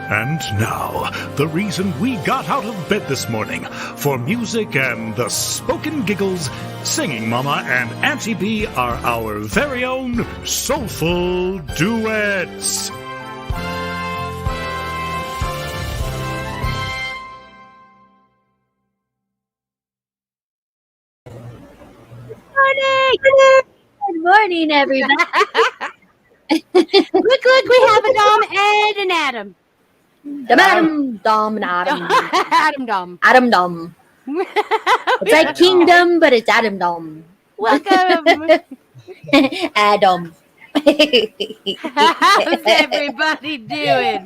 And now, the reason we got out of bed this morning for music and the spoken giggles, Singing Mama and Auntie B are our very own soulful duets. Good morning, everybody. Look, we have a Dom and an Adam. Dom, and Adam. Adam Dom. It's like Kingdom, but it's Adam Dom. Welcome. Adam. How's everybody doing?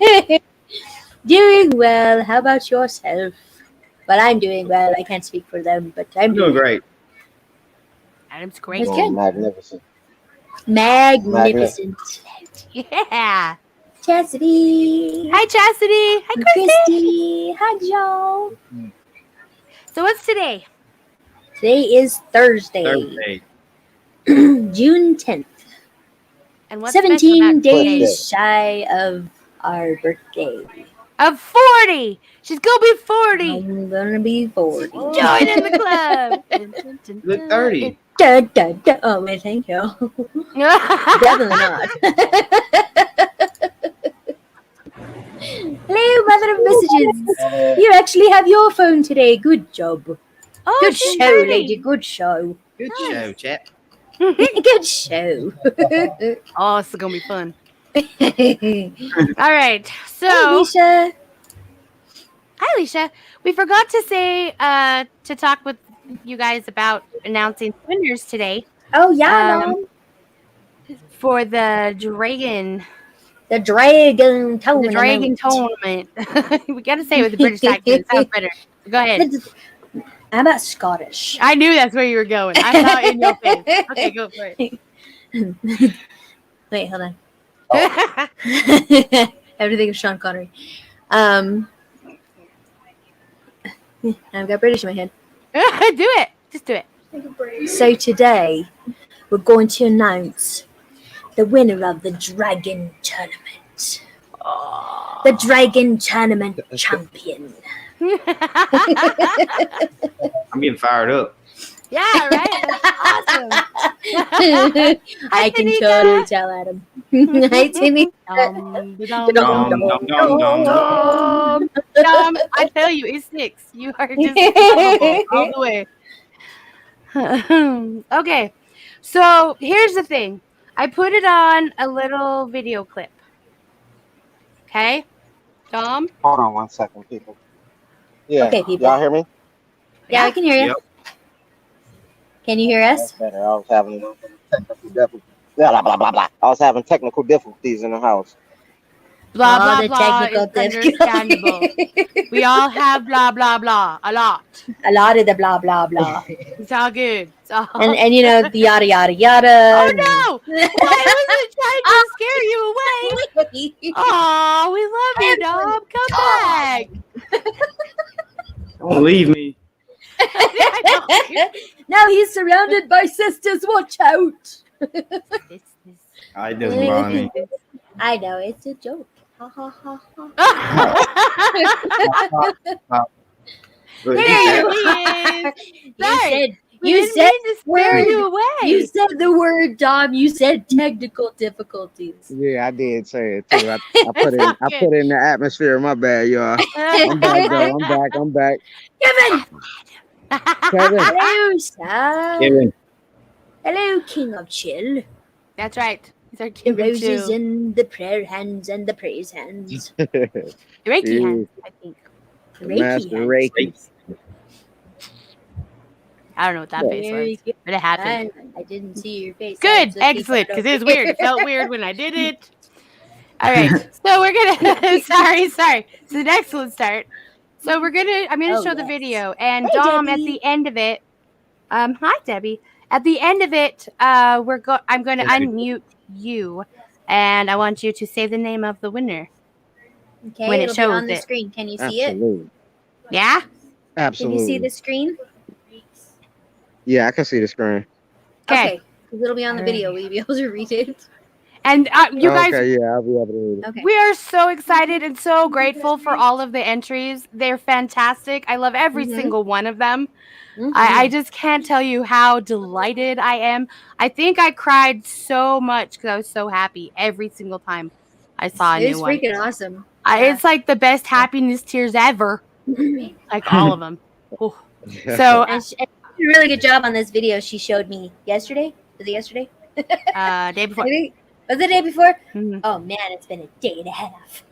Doing well. How about yourself? Well, I'm doing well. I can't speak for them, but I'm doing great. Adam's great. That's good. Magnificent. Magnificent. Yeah. Chastity. Hi, Chastity. Hi, Christy. Hi, Joe. So what's today? Today is Thursday. June 10th. And what's 17 days shy of our birthday. Of 40. She's going to be 40. I'm going to be 40. Join in the club. Look 30. Oh, wait, thank you. Definitely not. Hello, mother of messages. You actually have your phone today. Good job. Oh, Good she's show, ready. lady. Good show. Good show, chap. Good show. Oh, it's going to be fun. All right. So, Hey, Alicia. Hi, Alicia. We forgot to say to talk with you guys about announcing winners today Oh, yeah, Mom. for the Dragon. The Dragon Tournament. The Dragon Tournament. We got to say it with the British accent. It sounds better. Go ahead. How about Scottish? I knew that's where you were going. I saw it in your face. Okay, go for it. Wait, hold on. I have to think of Sean Connery. I've got British in my head. Do it. Just do it. So today, we're going to announce the winner of the Dragon Tournament. The Dragon Tournament champion. I'm getting fired up. Yeah, right? That's awesome. I can totally tell, Adam. Hi, Timmy. I tell you, it's 6. You are just all the way. Okay, so here's the thing. I put it on a little video clip. Okay, Dom? Hold on 1 second, people. Yeah, Okay, people. y'all hear me? Yeah, I can hear you. Yep. Can you hear us? That's better. I was having technical difficulties. Blah, blah, blah, blah. I was having technical difficulties in the house. Blah, All blah, the blah technical is understandable. We all have blah, blah, blah. A lot. A lot of the blah, blah, blah. It's all good. It's all and you know, the yada, yada, yada. Oh, no! Why wasn't trying to scare you away? Oh, we love you, Dom. Come back. Don't leave me. Now he's surrounded by sisters. Watch out. It doesn't bother me. I know, it's a joke. Ha, ha, ha, ha. But There he is. You said to scare you away. You said the word, Dom. You said technical difficulties. Yeah, I did say it too. I put it in the atmosphere. My bad, y'all. I'm back, though. I'm back. Kevin. Hello, sir. Kevin. Hello, King of Chill. That's right. These are The cute roses too. and the prayer hands and the praise hands. The Reiki Yeah. hands, I think. The Master hands. Reiki. I don't know what that face Very was, good. but it happened. I didn't see your face. Good, So excellent, keep because it it was weird. It felt weird when I did it. All right, so we're gonna. sorry. It's an excellent start. So I'm gonna show the video, and Hey, Dom Debbie. at the end of it. Hi Debbie. At the end of it, I'm gonna unmute you, and I want you to say the name of the winner. Okay, when it it'll be shows on the it. screen. Can you see it? Absolutely. Yeah. Can Absolutely. you see the screen? Yeah, I can see the screen. Okay. Okay, because it'll be on the video. Will you be able to read it? And you guys, Okay, yeah, I'll be able to read it. Okay. we are so excited and so grateful for all of the entries. They're fantastic. I love every single one of them. I just can't tell you how delighted I am. I think I cried so much because I was so happy every single time I saw a It new was one. freaking awesome. It's like the best happiness tears ever. Like all of them. Ooh. So, And she did a really good job on this video she showed me yesterday. Was it yesterday? day before. Was it the day before? Mhm. Oh man, it's been a day and a half.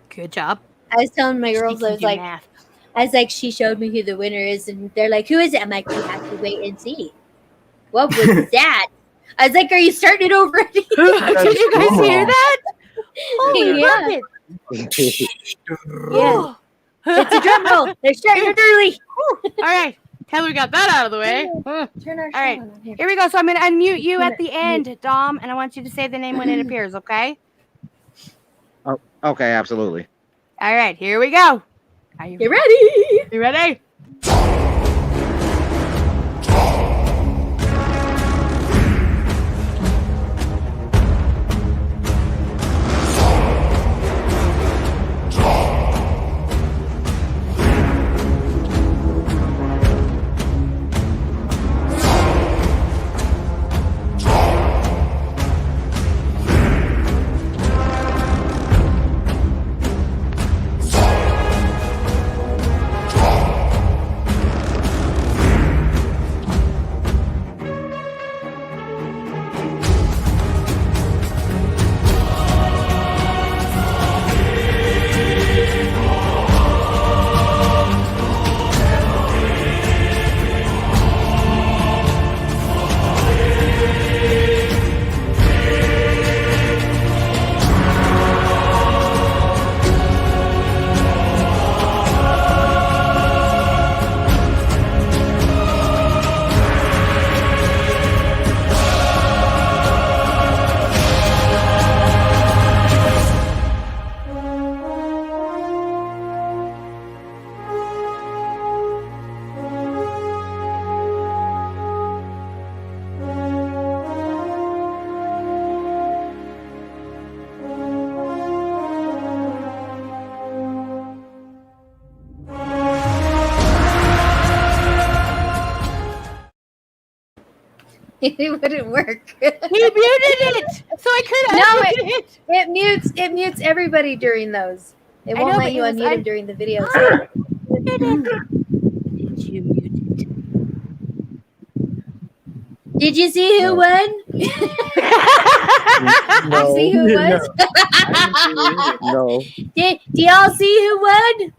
Good job. I was telling my She girls, can do math. she showed me who the winner is, and they're like, "Who is it?" I'm like, "You have to wait and see." What was that? I was like, "Are you starting it already?" Did you guys hear that? Holy Yeah. bucket. Yeah. It's a drum roll. They're starting it early. All right. Tell we got that out of the way. Turn our All right. on here. Here we go. So I'm going to unmute you Turn at the it- end, Dom, and I want you to say the name when it appears, okay? Oh, okay, absolutely. All right. Here we go. Are you Get ready. You ready? It wouldn't work. He muted it, so I couldn't unmute it. It mutes everybody during those. It I won't know, let but you it was unmute them un- during the videos. Did you mute it? Did you see who No. won? Did you see who it was? No. Did y'all see who won?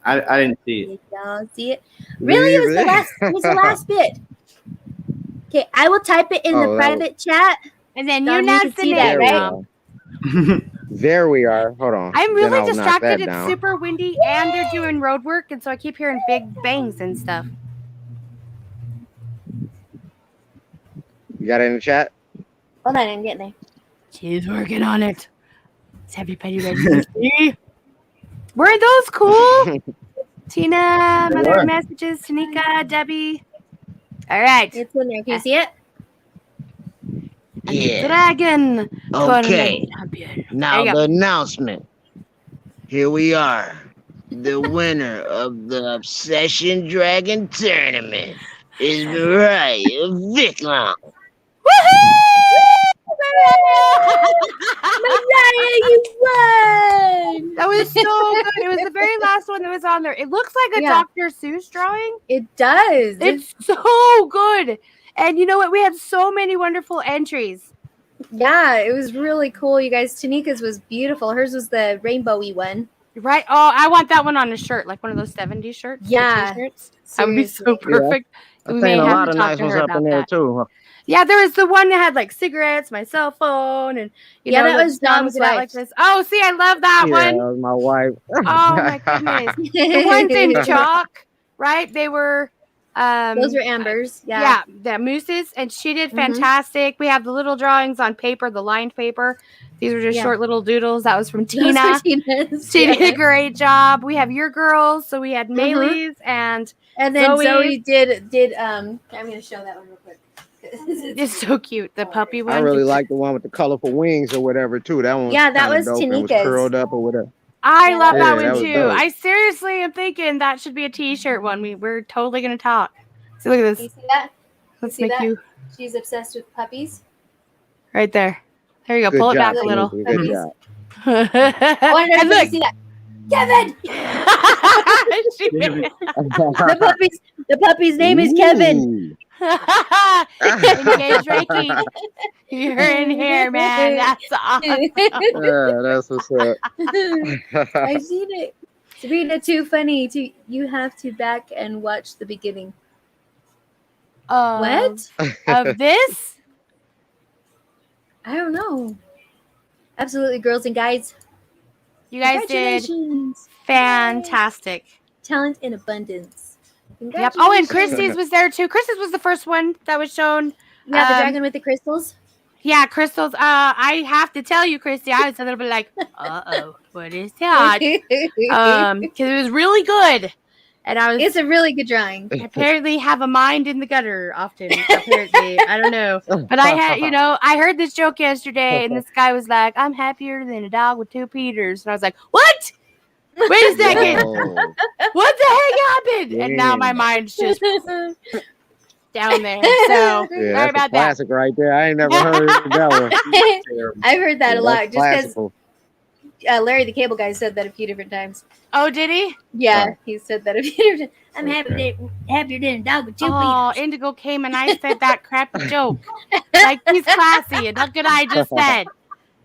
I didn't see it. Did y'all see it? Really? It was the last. It was the last bit. Okay, I will type it in Oh, the that private chat. And then Dom, you you announce can the see name, that, There we right? are. There we are. Hold on. I'm Then really I'll knock distracted. that It's down. super windy, and they're doing road work, and so I keep hearing big bangs and stuff. You got it in the chat? Hold on, I'm getting there. She's working on it. Is everybody ready to see? Were those cool? Tina, Mother were. of Messages, Tanika, Debbie. All right. It's in there. Can you see it? And the dragon. Okay. tournament champion. Now There you go. the announcement. Here we are. The winner of the Obsession Dragon Tournament is Mariah Vicklam. Mariah, you won! That was so good. It was the very last one that was on there. It looks like a Yeah. Dr. Seuss drawing. It does. It's so good. And you know what? We had so many wonderful entries. Yeah, it was really cool, you guys. Tanika's was beautiful. Hers was the rainbowy one. Right? Oh, I want that one on a shirt, like one of those 70s shirts. the Yeah. T-shirts. That would be so Seriously. perfect. I We think may a have lot to of talk nice to ones her up about in there that. too. Yeah, there was the one that had like cigarettes, my cell phone, and you Yeah, know, that was Dom Dom's did that like wife. this. Oh, see, I love that Yeah, one. that was my wife. Oh my goodness. The ones in chalk, right? They were Those were Amber's. Yeah. the mooses, and she did Mhm. fantastic. We have the little drawings on paper, the lined paper. These were just Yeah. short little doodles. That was from Those Tina. were Tina's. She Yeah. did a great job. We have your girls, so we had Maylee's and And then Zoe. Zoe did I'm gonna show that one real quick. It's so cute. The puppy one. I really like the one with the colorful wings or whatever too. That one was Yeah, that kinda was dope and was Tanika's. curled up or whatever. I Yeah, love that that was Yeah, that one was too. dope. I seriously am thinking that should be a T-shirt one. We're totally gonna talk. So look at You this. see that? Let's see make that? you She's obsessed with puppies. right there. There you go. Good Pull it job, back a little. Tanika. Good Puppies. job. I want And everybody look. to see that. Kevin. She made it. The puppy's name is Kevin. Ooh. Engage Reiki. You're in here, man. That's awesome. Yeah, that's what's up. I seen it. Sabrina, too funny. You have to back and watch the beginning. What? Of this? I don't know. Absolutely, girls and guys. You guys did Congratulations. fantastic. Talent in abundance. Yep. Oh, and Christie's was there too. Christie's was the first one that was shown. Yeah, the dragon with the crystals. Yeah, crystals. I have to tell you, Christy, I was a little bit like, what is that? Because it was really good, and I was. It's a really good drawing. Apparently, have a mind in the gutter often. Apparently, I don't know, but I had, I heard this joke yesterday, and this guy was like, "I'm happier than a dog with 2 Peters," and I was like, "What? Wait a second, Whoa. what the heck happened?" And now my mind's just down there. So Yeah, sorry that's a about that. classic right there. I ain't never heard that one. I've heard that a lot. That's Just because classical. Larry the Cable Guy said that a few different times. Oh, did he? Yeah, he said that a few different times. I'm happier than a dog with 2 Oh, Peters. Indigo came and I said that crappy joke. Like, he's classy, and look what I just said.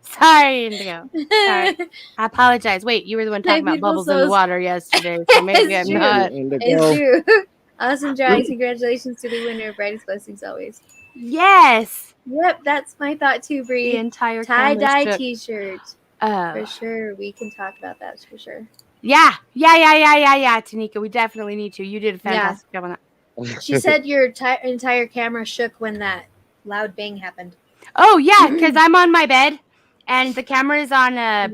Sorry, Indigo. Sorry. I apologize. Wait, you were the one talking about beautiful bubbles in the souls. water yesterday, so maybe I'm It's true. not. It's true. Awesome drawings. Congratulations to the winner. Brightest blessings always. Yes. Yep, that's my thought too, The Bree. entire Tie-dye camera shook. t-shirt. Oh. For sure. We can talk about that for sure. Yeah, Tanika. We definitely need to. You did a fantastic job on that. She said your entire camera shook when that loud bang happened. Oh, yeah, because I'm on my bed, and the camera is on a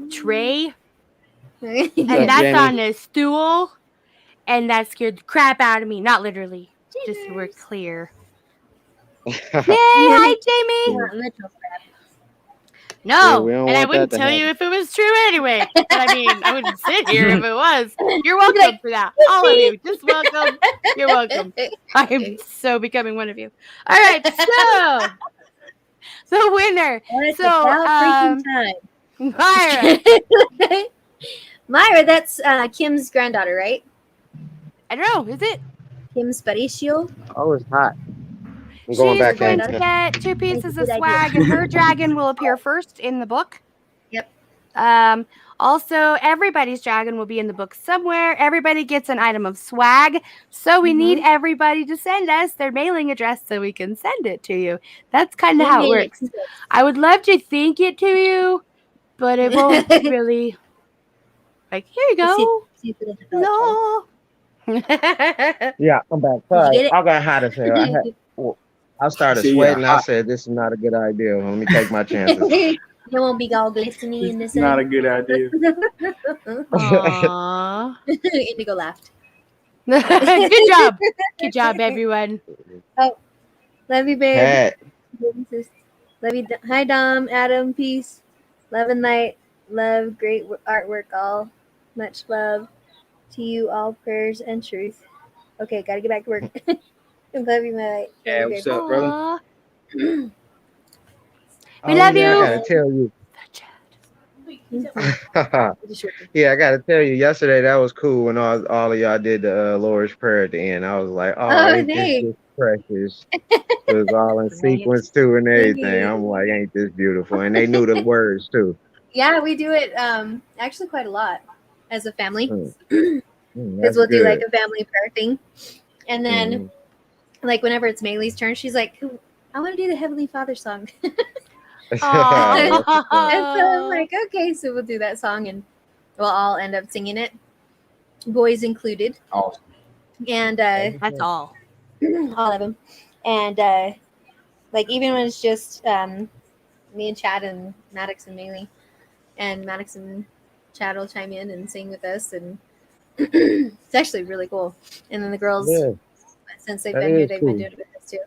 tray, and that's Jami? on a stool, and that scared the crap out of me. Not literally, just so we're clear. Yay! Hi, Jamie. No, we don't and I want wouldn't that to tell you happen. if it was true anyway. But I mean, I wouldn't sit here if it was. You're welcome for that, all of you. Just welcome. You're welcome. I am so becoming one of you. All right, so the winner. It's So, about freaking time. Myra. Myra, that's Kim's granddaughter, right? I don't know. Is it? Kim Sparicio. Oh, it's hot. I'm going She's back going in. to get 2 pieces of Good idea. swag, and her dragon will appear first in the book. Yep. Also, everybody's dragon will be in the book somewhere. Everybody gets an item of swag. So we need everybody to send us their mailing address so we can send it to you. That's kind of how it works. I would love to think it to you, but it won't really. Like, here you go. No. Yeah, I'm back. Did you Sorry, get it? I got hot as hell. I started See, sweating. yeah. I said, "This is not a good idea. Let me take my chances." It won't be all glistening in this. It's not a good idea. Aww. Indigo laughed. Good job. Good job, everyone. Love you, babe. Pat, Love you. Hi, Dom, Adam, peace. Love and light. Love, great artwork, all. Much love to you, all prayers and truth. Okay, gotta get back to work. Love you, my light. Yeah, Love you, what's babe. up, brother? Aw. oh, We love yeah, you. I gotta tell you. Yeah, I gotta tell you. Yesterday, that was cool when all of y'all did the Lord's Prayer at the end. I was like, "Oh, ain't this just precious?" It was all in sequence too and everything. I'm like, "Ain't this beautiful?" And they knew the words too. Yeah, we do it actually quite a lot as a family. That's Because we'll do good. like a family prayer thing. And then, like, whenever it's Maylee's turn, she's like, I want to do the Heavenly Father song. Aw. And so I'm like, okay, so we'll do that song and we'll all end up singing it, boys included. Awesome. And That's all. all of them. And like, even when it's just me and Chad and Maddox and Maylee, and Maddox and Chad will chime in and sing with us. And it's actually really cool. And then the girls, Yeah. since they've That been here. is They've been cool. doing it with us too.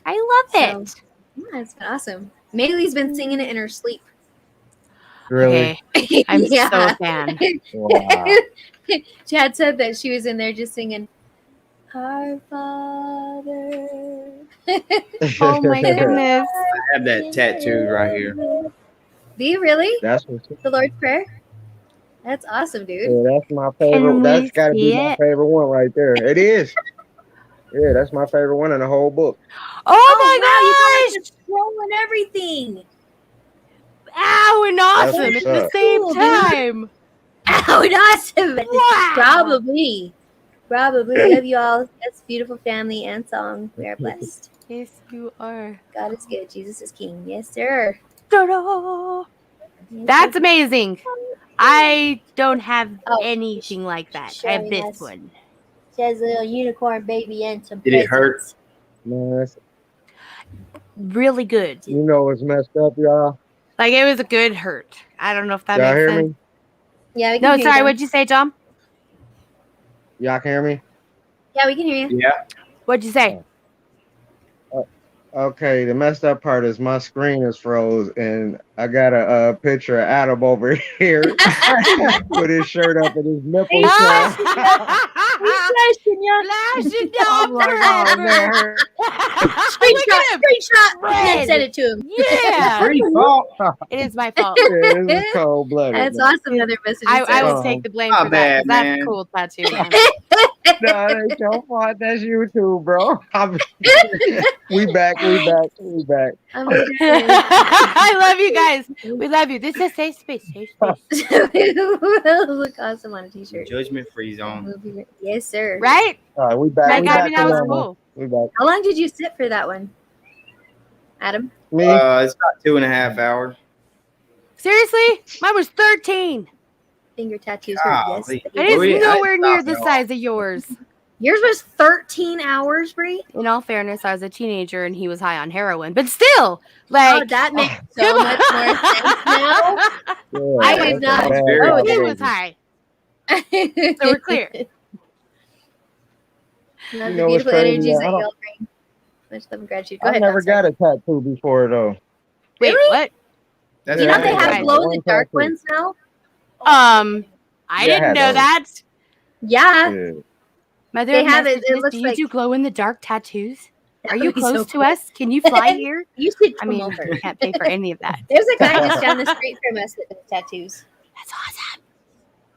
I love So, it. yeah, it's been awesome. Maylee's been singing it in her sleep. Really? Okay. I'm so Yeah. a fan. Wow. Chad said that she was in there just singing, Our Father. Oh my goodness. I have that tattooed right here. Do you really? That's what's The Lord's Prayer? That's awesome, dude. yeah, that's my Can favorite. That's we got to be see my it? favorite one right there. It is. Yeah, that's my favorite one in the whole book. Oh wow, you got my like the scroll and everything. gosh! Ow, and That's awesome what's at the up. same Cool, dude. time. Oh, and awesome. Wow. Probably. Love you all. That's beautiful family and song. We are blessed. Yes, you are. God is good. Jesus is King. Yes, sir. Ta-da. Yes, That's sir. amazing. I don't have Oh, anything like that. she's I have showing this us. one. She has a little unicorn baby and some Did it hurt? presents. Man, Really good. you know what's messed up, y'all? Like it was a good hurt. I don't know if that Y'all makes hear sense. me? Yeah, we can No, hear sorry. you. What'd you say, Tom? Y'all can hear me? Yeah, we can hear you. Yeah. What'd you say? Okay, the messed up part is my screen is froze, and I got a picture of Adam over here with his shirt up and his nipples showing. Flashing I'm down like, oh man, forever. Look Screenshot, at him. screenshot, and then Red. send it to him. Yeah. Pretty fault. It is my fault. yeah, this is cold blooded. That's awesome. Another message. I will Oh. take the blame Not for that. 'Cause bad, that's man. a cool tattoo, man. No, it ain't your fault. That's you too, bro. We back. I'm gonna I love you guys. We love you. This is safe space. Safe space. look awesome on a t-shirt. Judgment free zone. Yes, sir. Right? All right, we back. That We got back me. to That was normal. cool. We back. How long did you sit for that one, Adam? Me? It's about 2.5 hours. Seriously? Mine was 13. Finger tattoos hurt. Yes. Golly. It is Wait, nowhere near stop the it all. size of yours. Yours was 13 hours, Bree. In all fairness, I was a teenager and he was high on heroin. But still, like, Oh, that makes so come much more sense now. Yeah, I that's did a not bad know he combination. was high. So we're clear. Love You the know what's beautiful crazy? energies I that don't- y'all bring. Much love and gratitude. Go I ahead. never Dom, sorry. got a tattoo before though. Wait, Really? what? That's You know they Yeah, have right. glow in the one dark tattoo. ones now? I Yeah, I didn't had know those. that. Yeah. Yeah. Mother They of have it. It messages, looks do you like do glow in the dark tattoos? that Are you would be close so to cool. us? Can you fly here? You should I come mean, over. we can't pay for any of that. There's a guy just down the street from us that does tattoos. That's awesome.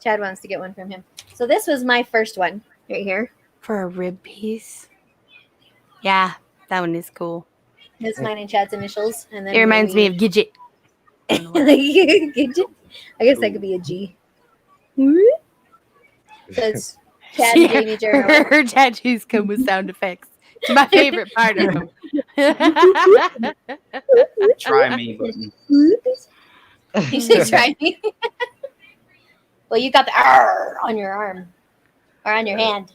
Chad wants to get one from him. So this was my first one right here. For a rib piece. Yeah, that one is cool. That's mine and Chad's initials. And then It reminds me of Gidget. I guess that could be a G. So it's Chad and Jamie Journal. Her tattoos come with sound effects. It's my favorite part of them. Try me button. You should try me. Well, you got the R on your arm or on your hand.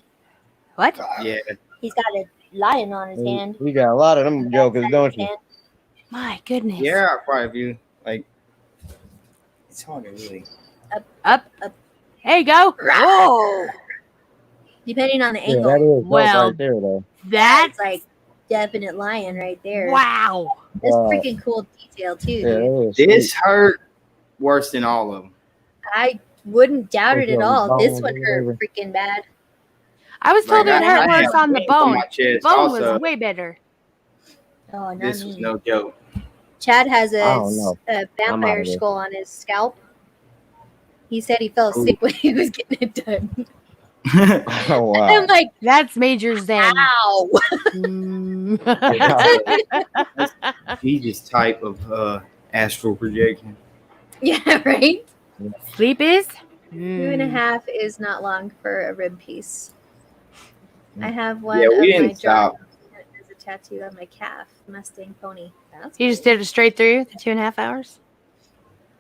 What? Yeah. He's got a lion on his hand. You got a lot of them jokers, don't you? My goodness. Yeah, quite a few. Like, it's hard to really. Up. There you go. Oh, Depending on the Yeah, angle. that is dope Well, right there though. that's That's like definite lion right there. wow. That's Wow. freaking cool detail too, Yeah, dude. that is This sweet. hurt worse than all of them. I wouldn't doubt it at all. This one hurt Bone, freaking bad. I was told Like, it hurt I worse have on the veins on bone. my chest Bone also. was way better. Oh, not This was me. no joke. Chad has I don't know. a I'm vampire outta there. skull on his scalp. He said he fell Ooh. sick when he was getting it done. Oh wow. I'm like, That's Major Zen. ow. Mm. Jesus type of astral projection. Yeah, right? Sleep is? 2.5 is not long for a rib piece. I have one Yeah, of we my didn't stop. drawings as a tattoo on my calf, Mustang pony. That's You just cool. did it straight through the 2.5 hours?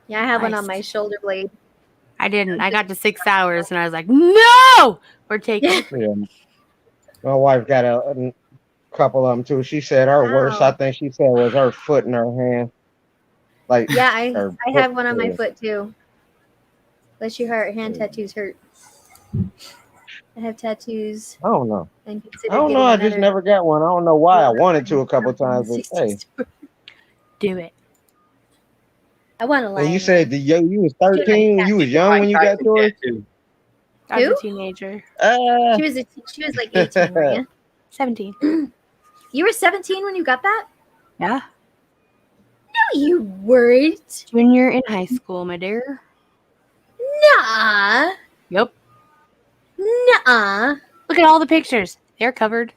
Yeah, I have one on Nice. my shoulder blade. I didn't. I got to 6 hours and I was like, no, we're taking it. Yeah. My wife got a couple of them too. She said her worst, Wow. I think she said, was her foot in her hand. Like Yeah, her I foot- have one on my yeah. foot too. Bless your heart, hand tattoos hurt. I have tattoos I don't know. and I consider don't know. getting I just another. never got one. I don't know why. I wanted to a couple times, but hey. Do it. I want a lion. And you said you was 13 when you was young when you got yours? I was Who? a teenager. She was like 18, weren't you? 17. You were 17 when you got that? Yeah. No, you weren't. Junior in high school, my dear. Nah. Yep. Nuh-uh. Look at all the pictures. They're covered.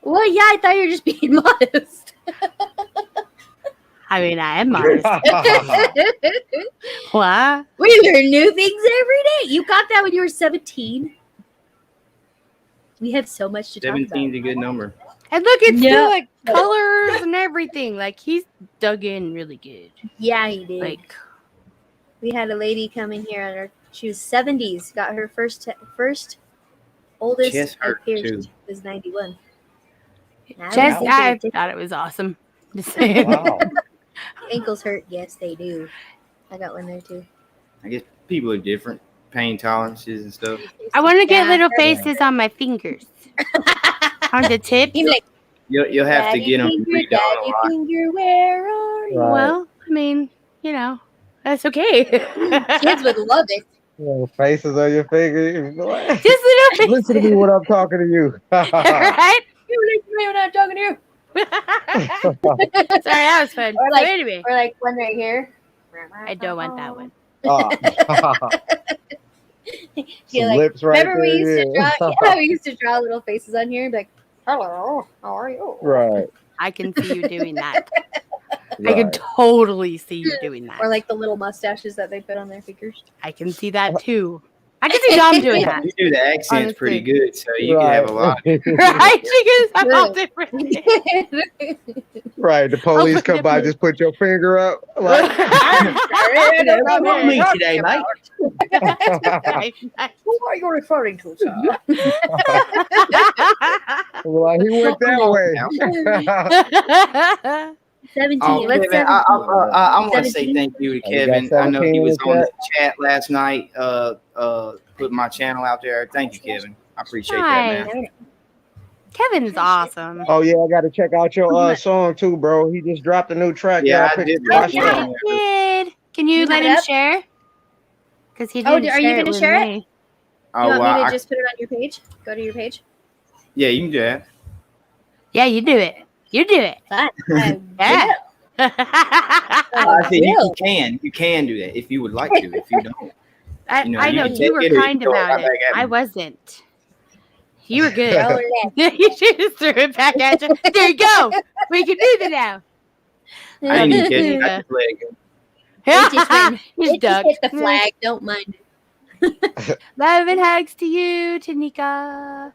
Well, yeah, I thought you were just being modest. I mean, I am modest. What? We learn new things every day. You got that when you were 17. We have so much to talk 17 is about. a good number. And look, it's Yeah. still like colors and everything. Like, he's dug in really good. Yeah, he did. Like, We had a lady come in here on her. She was 70s. Got her first oldest Chest I hurt, pierced too. was 91. just, I thought it was awesome. Just saying. Wow. Ankles hurt. Yes, they do. I got one there too. I guess people are different. Pain tolerances and stuff. I want to get Yeah, little yeah. faces on my fingers. On the tips. You'd be like, You'll have to Daddy get them finger, redone a Daddy lot. finger, where are you? Right. Well, I mean, you know, that's okay. Kids would love it. Little faces on your fingers. Just little faces. Listen to me when I'm talking to you. Right? You listen to me when I'm talking to you. Sorry, that was fun. Or like- so anyway, Or like one right here. I don't want that one. You're Some like, lips right remember we there, used to yeah. draw? Yeah, we used to draw little faces on here and be like, "Hello, how are you?" Right. I can see you doing that. I Right. can totally see you doing that. Or like the little mustaches that they put on their fingers. I can see that too. I can see Dom doing that. You do the accents pretty Honestly. good, so you can have a lot. Right? Because I'm all Good. different. Right. The police Oh, come by, just put your finger up. Like, What's wrong with me today, mate? Who are you referring to, sir? like he went that way. 17. Oh, What's Kevin, 17? I want to say 17? thank you to Oh, you got Kevin. I know he 17 was in on the the chat last night, putting my channel out there. Thank you, Kevin. I appreciate that, man. Kevin's awesome. Oh yeah, I got to check out your song too, bro. He just dropped a new track. Yeah, y'all I did. watch Yeah, that. he did. Can you You let got him it? share? Because he Oh, didn't are you share gonna with share it? me. Oh, You want wow. me to just put it on your page? Go to your page. Yeah, you can do that. Yeah, you do it. You do it. Fine. Yeah. I said you can do that if you would like to. If you don't, I You know, know you can you take were it or you kind can throw it about right it. back at me. I wasn't. You were good. Roll it You should just threw it back at you. There you go. We can do that now. I didn't even catch it. Yeah. I just let it go. It just went- He's It just ducked. hit the flag. Don't mind it. Love and hugs to you, Tanika.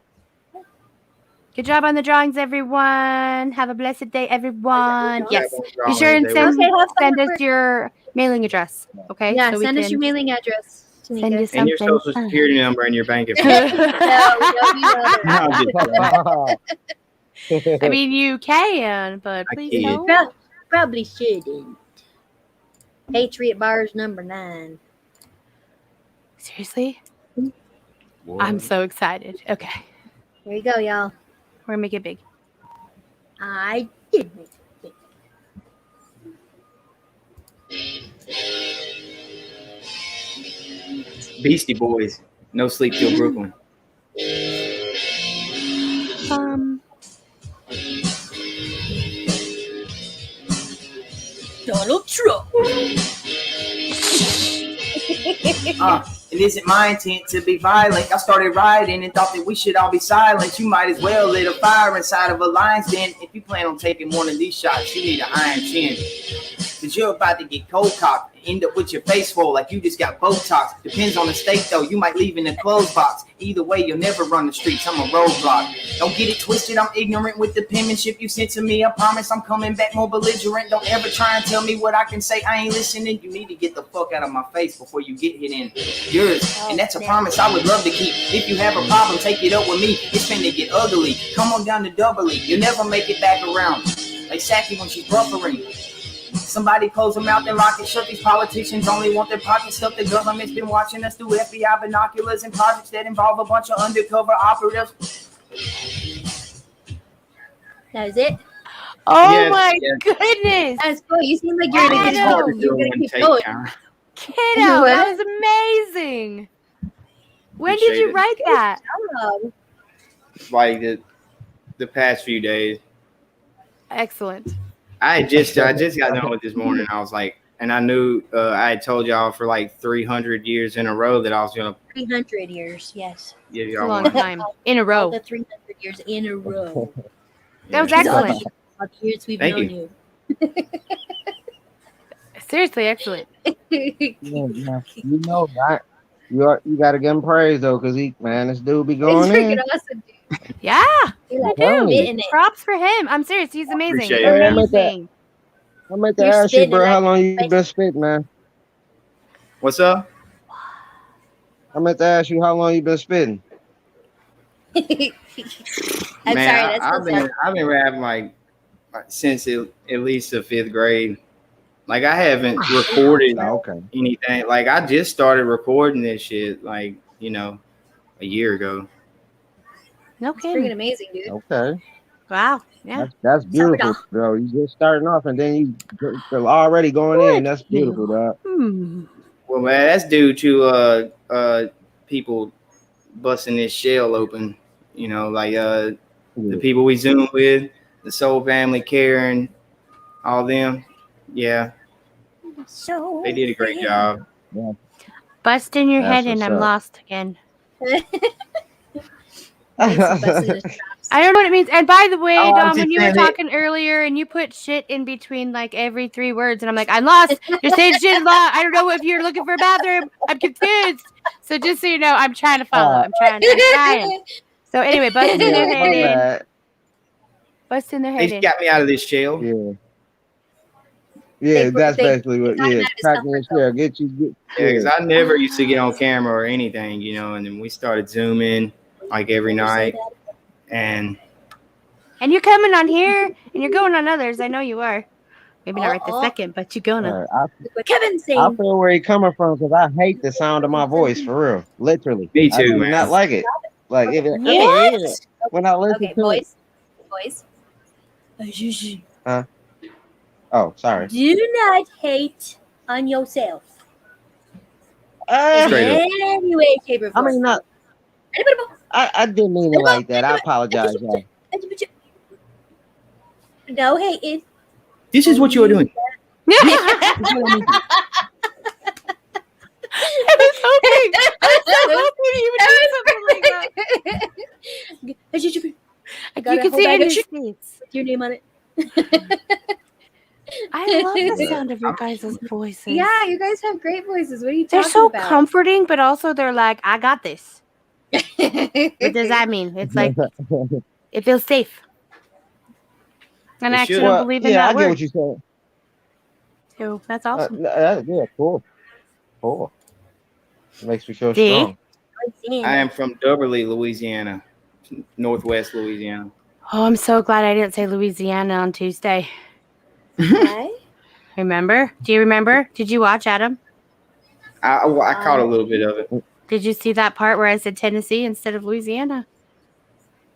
Good job on the drawings, everyone. Have a blessed day, everyone. Yes. Be sure and send, Okay, have fun send with us your mailing address. Okay. Yeah, so we send us can your mailing address. send Tanika. you And your something. social security number and your bank information. No, we don't need all No, that. I'm just kidding. I mean, you can, but I please kid. don't. Probably shouldn't. Patriot Bars number 9. Seriously? I'm so excited. Okay. Here you go, y'all. We're going to make it big. I did make it. Beastie Boys. No sleep till Brooklyn. Donald Trump. It isn't my intent to be violent. I started rioting and thought that we should all be silent. You might as well lit a fire inside of a lion's den. If you plan on taking one of these shots, you need an iron chin. Cause you're about to get cold cocked and end up with your face full like you just got Botox. Depends on the state though, you might leave in a clothes box. Either way, you'll never run the streets, I'm a roadblock. Don't get it twisted, I'm ignorant with the penmanship you sent to me. I promise I'm coming back more belligerent. Don't ever try and tell me what I can say, I ain't listening. You need to get the fuck out of my face before you get hit in yours. And that's a promise I would love to keep. If you have a problem, take it up with me. It's finna get ugly. Come on down to Doubly. You'll never make it back around. Like Saki when she's buffering. Somebody close their mouth and lock it shut. These politicians only want their pockets stuffed. The government's been watching us through FBI binoculars and projects that involve a bunch of undercover operatives. That was it. Oh Yes, my yes. goodness. That's cool. You seem like you're gonna It's hard keep going. You're gonna keep going. Kiddo, that was amazing. When did Appreciate you it. write that? Like the past few days. Excellent. I just got done with this morning. I was like, and I knew I had told y'all for like 300 years in a row that I was gonna 300 years, yes. give It's a y'all long one. time. In a All row. the 300 years in a row. That was Yeah. excellent. All the years we've Thank known you. Seriously, excellent. you. Yeah. You know, right? You gotta give him praise though, cause this dude be It's going in. freaking awesome, dude. Yeah. You're like, Tell me. spitting it. Props for him. I'm serious. He's amazing. Appreciate it. Yeah, I meant that. Amazing. I meant to You're ask you, spitting bro, it how like long you spicy. been spitting, man? What's up? I meant to ask you how long you been spitting. I'm Man, sorry, that's I've been rapping like since at least the 5th grade. Like I haven't recorded Oh, okay. anything. Like I just started recording this shit like, a year ago. No freaking kidding. amazing, dude. Okay. Wow. Yeah. That's beautiful, Sabrina. bro. You just starting off and then you're already going in. That's beautiful, dog. Well, man, that's due to people busting this shell open. Like the people we Zoom with, the Soul Family, Karen, all them. Yeah, So they did a great job. Busting your That's head and what's I'm up. lost again. Makes the best of his traps. I don't know what it means. And by the way, Oh, I'm Dom, just when you were saying that- talking earlier and you put shit in between like every 3 words, and I'm like, I'm lost. You're saying shit a lot. I don't know if you're looking for a bathroom. I'm confused. So just so you know, I'm trying to follow. I'm trying. So anyway, busting their Yeah, head my in. bad. Busting their head They in. got me out of this shell. Yeah. Yeah, that's basically what. got him Yeah, out of his cracking comfort your shell, get you. Yeah, because I never used to get on camera or anything, and then we started zooming like every night, and And you're coming on here and you're going on others. I know you are. Maybe not right this second, but you're gonna. What Kevin's I saying. feel where he coming from because I hate the sound of my voice for real, literally. Me I too, do man. not like it. Like if it, What? when I listen Okay, to boys. it. Oh, sorry. Do not hate on yourself. Straight up. Any way, shape, or I form. mean, not. I didn't mean it like that. I apologize, y'all. No hating. This is what you were doing. I was hoping you would do something like that. You can see it in your face. Your name on it. I love the sound of your guys' voices. Yeah, you guys have great voices. What are you They're talking so about? comforting, but also they're like, I got this. What does that mean? It's like, it feels safe. And I It actually should. don't believe in Yeah, I that get word. what you said. So that's awesome. Yeah, cool. Makes me feel See? strong. I am from Duberly, Louisiana, Northwest Louisiana. Oh, I'm so glad I didn't say Louisiana on Tuesday. Why? Remember? Do you remember? Did you watch, Adam? I caught a little bit of it. Did you see that part where I said Tennessee instead of Louisiana?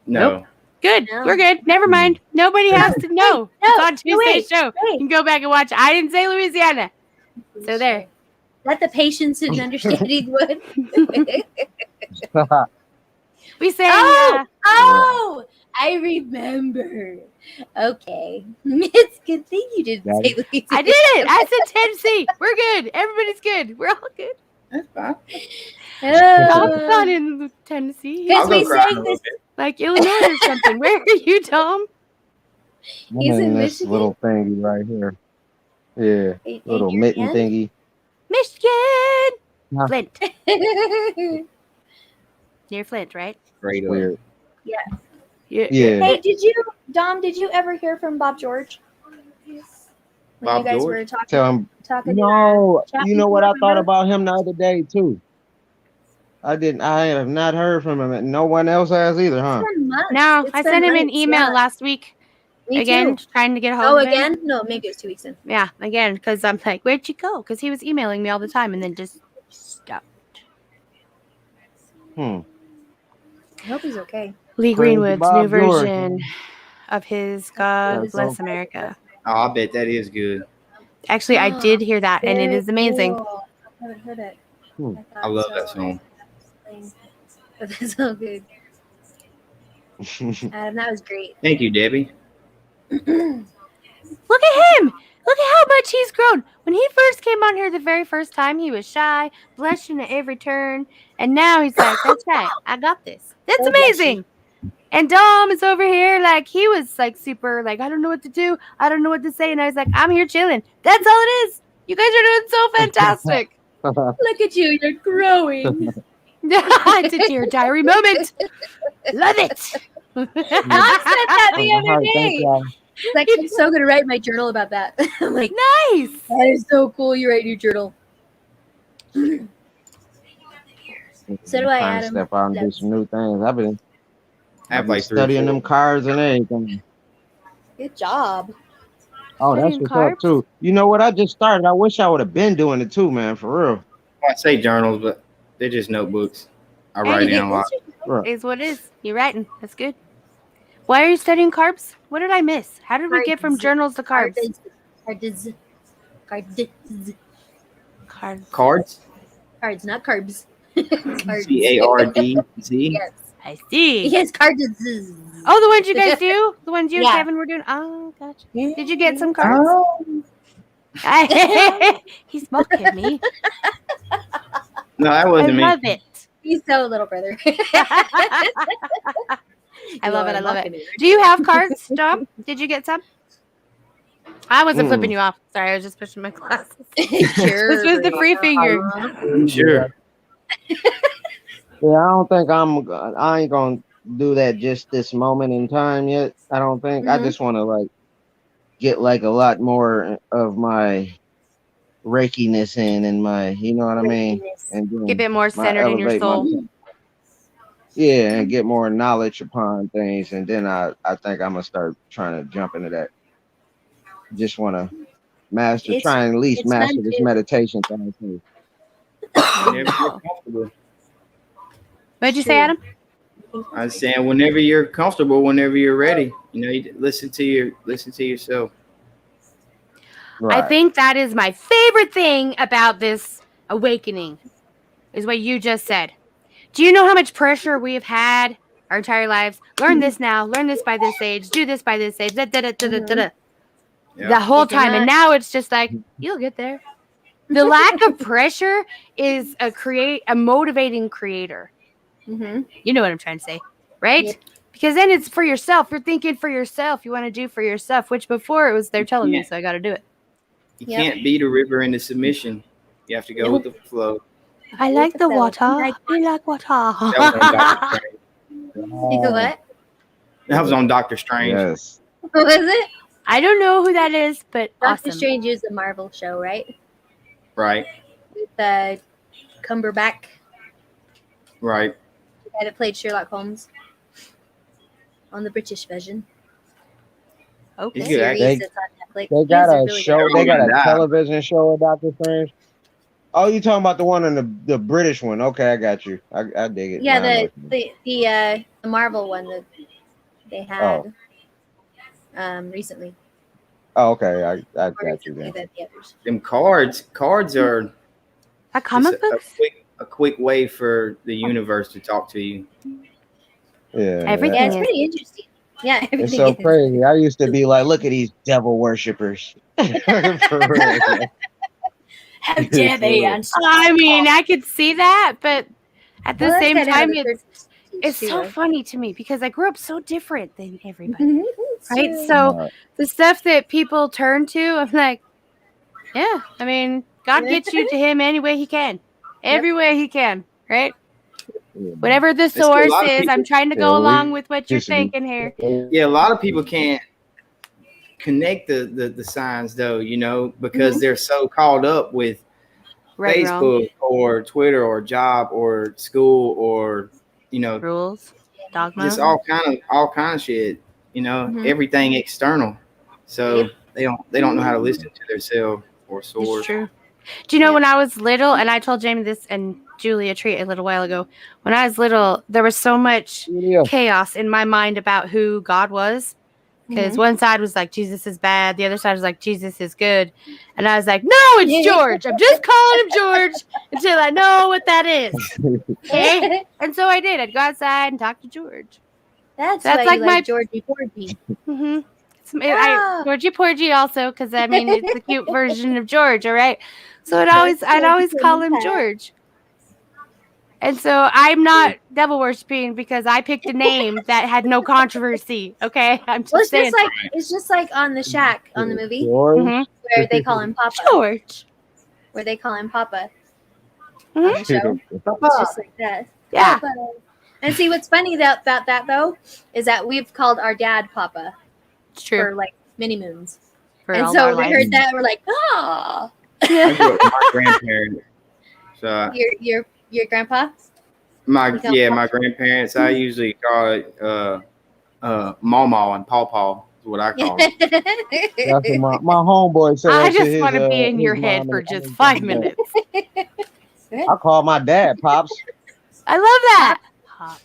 No. Nope. Good. No. We're good. Never mind. Nobody has to know. It's on Tuesday's show. wait. You can go back and watch. I didn't say Louisiana. So there. Let the patience and understanding would. We sang. Oh, I remember. Okay. It's a good thing you didn't say Louisiana. I did it. I said Tennessee. We're good. Everybody's good. We're all good. That's fine. Tom's not in Tennessee. Because I'll we go cry sang a this. little bit. Like Illinois or something. Where are you, Tom? He's in this Michigan? little thingy right here. Yeah, little mitten thingy. Michigan. Huh. Flint. Near Flint, right? Straight up. Weird. Yeah. Yeah. Hey, Dom, did you ever hear from Bob George? When Bob you guys George? were Tell him. talking No, chat you know what I before, thought remember? about him the other day too. I have not heard from him, and no one else has either, huh? It's been months. No, It's I been sent him an months, email yeah. last week. Me again, too. trying to get a hold of him. Again? No, maybe it was 2 weeks in. Yeah, again, because I'm like, where'd you go? Because he was emailing me all the time and then just stopped. I hope he's okay. Lee Crazy Greenwood's Bob new George, version man. of his God That's Bless so America. Oh, I bet that is good. Actually, I did hear that, and it Very is amazing. cool. I haven't heard it. Hmm. I love that song. But that's so good. Adam, that was great. Thank you, Debbie. Look at him! Look at how much he's grown. When he first came on here the very first time, he was shy, blushing at every turn, and now he's like, "That's right, I got this." That's So blushy. amazing. And Dom is over here, like he was like super, like I don't know what to do, I don't know what to say, and I was like, I'm here chilling. That's all it is. You guys are doing so fantastic. Look at you, you're growing. It's a dear diary moment. Love it. Dom said that the other Thank day. y'all. He's like, I'm so gonna write my journal about that. I'm like, Nice. that is so cool. You write your journal. So do I, Trying to Adam. step out and do some new things. I've been I have like 3 or studying 4. them cards and everything. Good job. Oh, that's Studying what's carbs? up too. You know what? I just started. I wish I would have been doing it too, man. For real. I say journals, but they're just notebooks. I write down a lot. Right. Is what it is. You're writing. That's good. Why are you studying carbs? What did I miss? How did we get from Cards. journals to carbs? Cards, not carbs. Cards. CARDZ. Yes. I see. Yes, cards. Oh, the ones you guys do? The ones you and Yeah. Kevin were doing? Oh, gotcha. Did you get some cards? He's mocking me. No, that I wasn't me. love it. He's so little brother. I love it. I love it. Do you have cards, Dom? Did you get some? I wasn't flipping you off. Sorry, I was just pushing my glasses. Sure. This was the free finger. Sure. Yeah, I don't think I ain't gonna do that just this moment in time yet. I don't think. I just want to like get like a lot more of my Reikiness in and my, you know what I mean, and then Get a bit more centered in your elevate soul. Yeah, and get more knowledge upon things, and then I think I'm gonna start trying to jump into that. Just want to master, try and at least master this meditation thing too. Whenever you're comfortable. What'd you say, Adam? I was saying whenever you're comfortable, whenever you're ready, you know, you listen to yourself. Right. I think that is my favorite thing about this awakening, is what you just said. Do you know how much pressure we have had our entire lives? Learn this now. Learn this by this age. Do this by this age. The whole time, and now it's just like you'll get there. The lack of pressure is a motivating creator. You know what I'm trying to say, right? Yep. Because then it's for yourself. You're thinking for yourself. You want to do for yourself, which before it was they're telling me, so I got to do it. You can't beat a river into submission. You have to go with the flow. I like the water. I like water. That was on Doctor Strange. Yes. What was it? I don't know who that is, but Doctor Strange is a Marvel show, right? Right. With Cumberbatch. Right. The guy that played Sherlock Holmes on the British version. Okay. They got a show. They got a television show of Doctor Strange. Oh, you talking about the one in the British one? Okay, I got you. I dig it. Yeah, the Marvel one that they had recently. Oh, okay. I got you then. Them cards are a comic book. A quick way for the universe to talk to you. Yeah, everything. Yeah, it's pretty interesting. Yeah, it's so crazy. I used to be like, look at these devil worshippers. For real. How dare they? I mean, I could see that, but at the same time, it's so funny to me because I grew up so different than everybody, right? So the stuff that people turn to, I'm like, yeah, I mean, God gets you to Him any way He can, every way He can, right? Whatever the source is, I'm trying to go along with what you're thinking here. Yeah, a lot of people can't connect the signs though, you know, because they're so caught up with Facebook or Twitter or job or school or, you know, rules, dogma, just all kind of shit. everything external. So Yep. they don't know how to listen to themselves or source. It's true. Do you know when I was little, and I told Jamie this and Julie a treat a little while ago, when I was little, there was so much chaos in my mind about who God was. Because one side was like, Jesus is bad. The other side was like, Jesus is good. And I was like, no, it's George. I'm just calling him George until I know what that is. Okay? And so I did. I'd go outside and talk to George. That's why like you like Georgie Porgy. Mm-hmm. Georgie Porgy also, because I mean it's the cute version of George, all right? So I'd always call him George. And so I'm not devil worshiping because I picked a name that had no controversy. Okay, I'm just saying. It's just like on the Shack on the movie where they call him Papa. George. Where they call him Papa. Mm-hmm. On the show. It's just like that. Yeah. Papa. And see what's funny about that though is that we've called our dad Papa. It's true. For like many moons. And so we heard that we're like, oh. I grew up with my grandparents. So your grandpa? My grandparents. I usually call it Mama and Pawpaw is what I call it. That's what my homeboy said. I just want to be in your head for just 5 minutes. I call my dad Pops. I love that. Pops.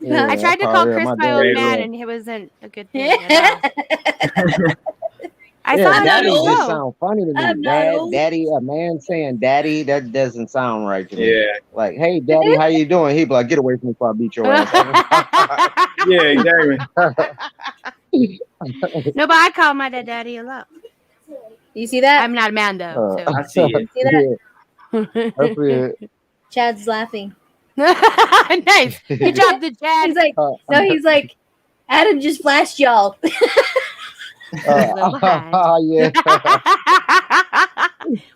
Yeah, I tried to call Chris my old man, and it wasn't a good thing at all. I thought daddy just sound funny to me. Daddy, a man saying daddy, that doesn't sound right to me. Yeah. Like, hey, daddy, how you doing? He'd be like, get away from me before I beat your ass. Yeah, exactly. No, but I call my dad daddy a lot. You see that? I'm not a man, though. So. I see it. See that? Yeah. That's it. Chad's laughing. Nice. Good job, the Chad. He's like, he's like, Adam just flashed y'all. Yeah.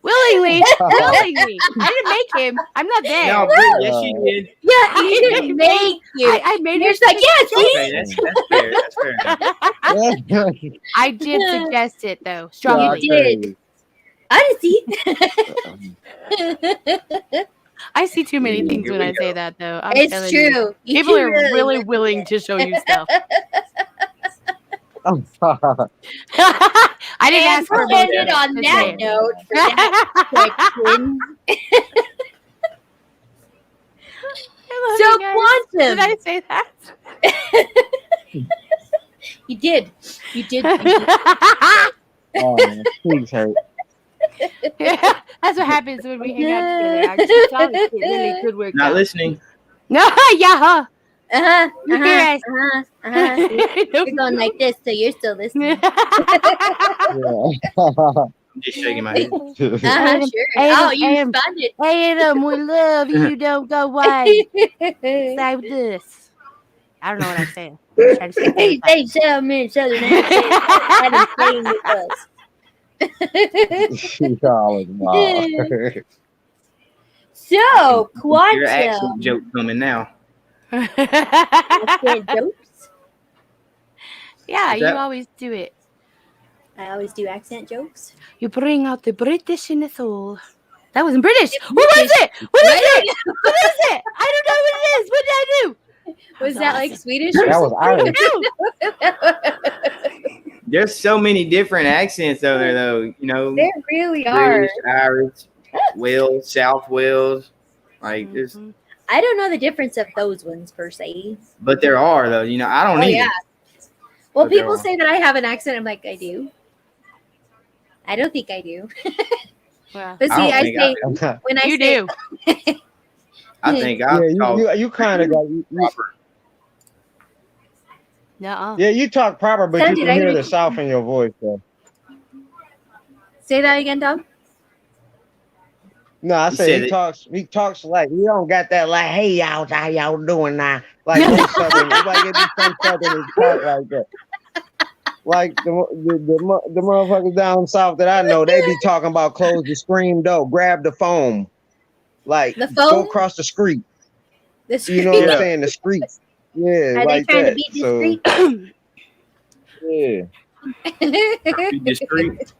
Willingly. I didn't make him. I'm not there. No, yes, you did. Yeah, he didn't make you. I made You're it. like, yeah, see? Okay, that's fair. That's fair. I did suggest it though, strongly. You did. I see. I see too many things when I say that, though. It's true. People are really willing to show you stuff. I didn't ask for end it on that note. For that question. So quantum. Did I say that? You did. You did. Oh, please hurt. Yeah, that's what happens when we hang out together. Our two songs get really good work. Not listening. No, yeah. You're You're going like this, so you're still listening. I'm just shaking my head. Sure. Oh, you responded. Adam, we love you. Don't go away. Say this. I don't know what I'm saying. Hey, they tell me Southern accent. Adam's playing with us. So, quantum. Your accent joke coming now. Accent jokes? Yeah, you always do it. I always do accent jokes. You bring out the British in us all. That wasn't British. What was it? What is it? What is it? I don't know what it is. What did I do? Was that like Swedish? That was Irish. There's so many different accents over there, though. You know, there really British, are. Irish, Wales, South Wales. Like there's. I don't know the difference of those ones per se. But there are though. You know, I don't either. Yeah. Well, But people there are. say that I have an accent. I'm like, I do. I don't think I do. Well, But see, I I don't say Okay. when I you say do. I think Yeah, I you kind of got. proper. No. Yeah, you talk proper, but Son, you did can I hear hear the you? South in your voice, though. say that again, Tom. No, I You say said he it. talks like he don't got that like, hey y'all, how y'all doing now? Like those Southern, it's like it be some Southerners talk like that. Like the motherfuckers down south that I know, they be talking about close the screen door, grab the phone, like The go phone? across the street. The You know what Yeah. I'm saying? The street. Yeah, Are like they trying that. to beat the So street? yeah. Be discreet.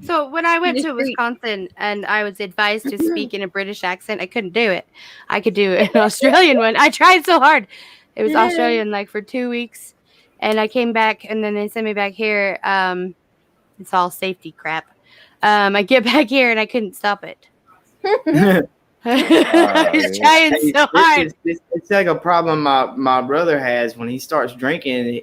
So when I went to Discreet. Wisconsin and I was advised to speak in a British accent, I couldn't do it. I could do an Australian one. I tried so hard. It was Australian like for 2 weeks. And I came back, and then they sent me back here. It's all safety crap. I get back here, and I couldn't stop it. I was trying so hard. It's like a problem my brother has when he starts drinking.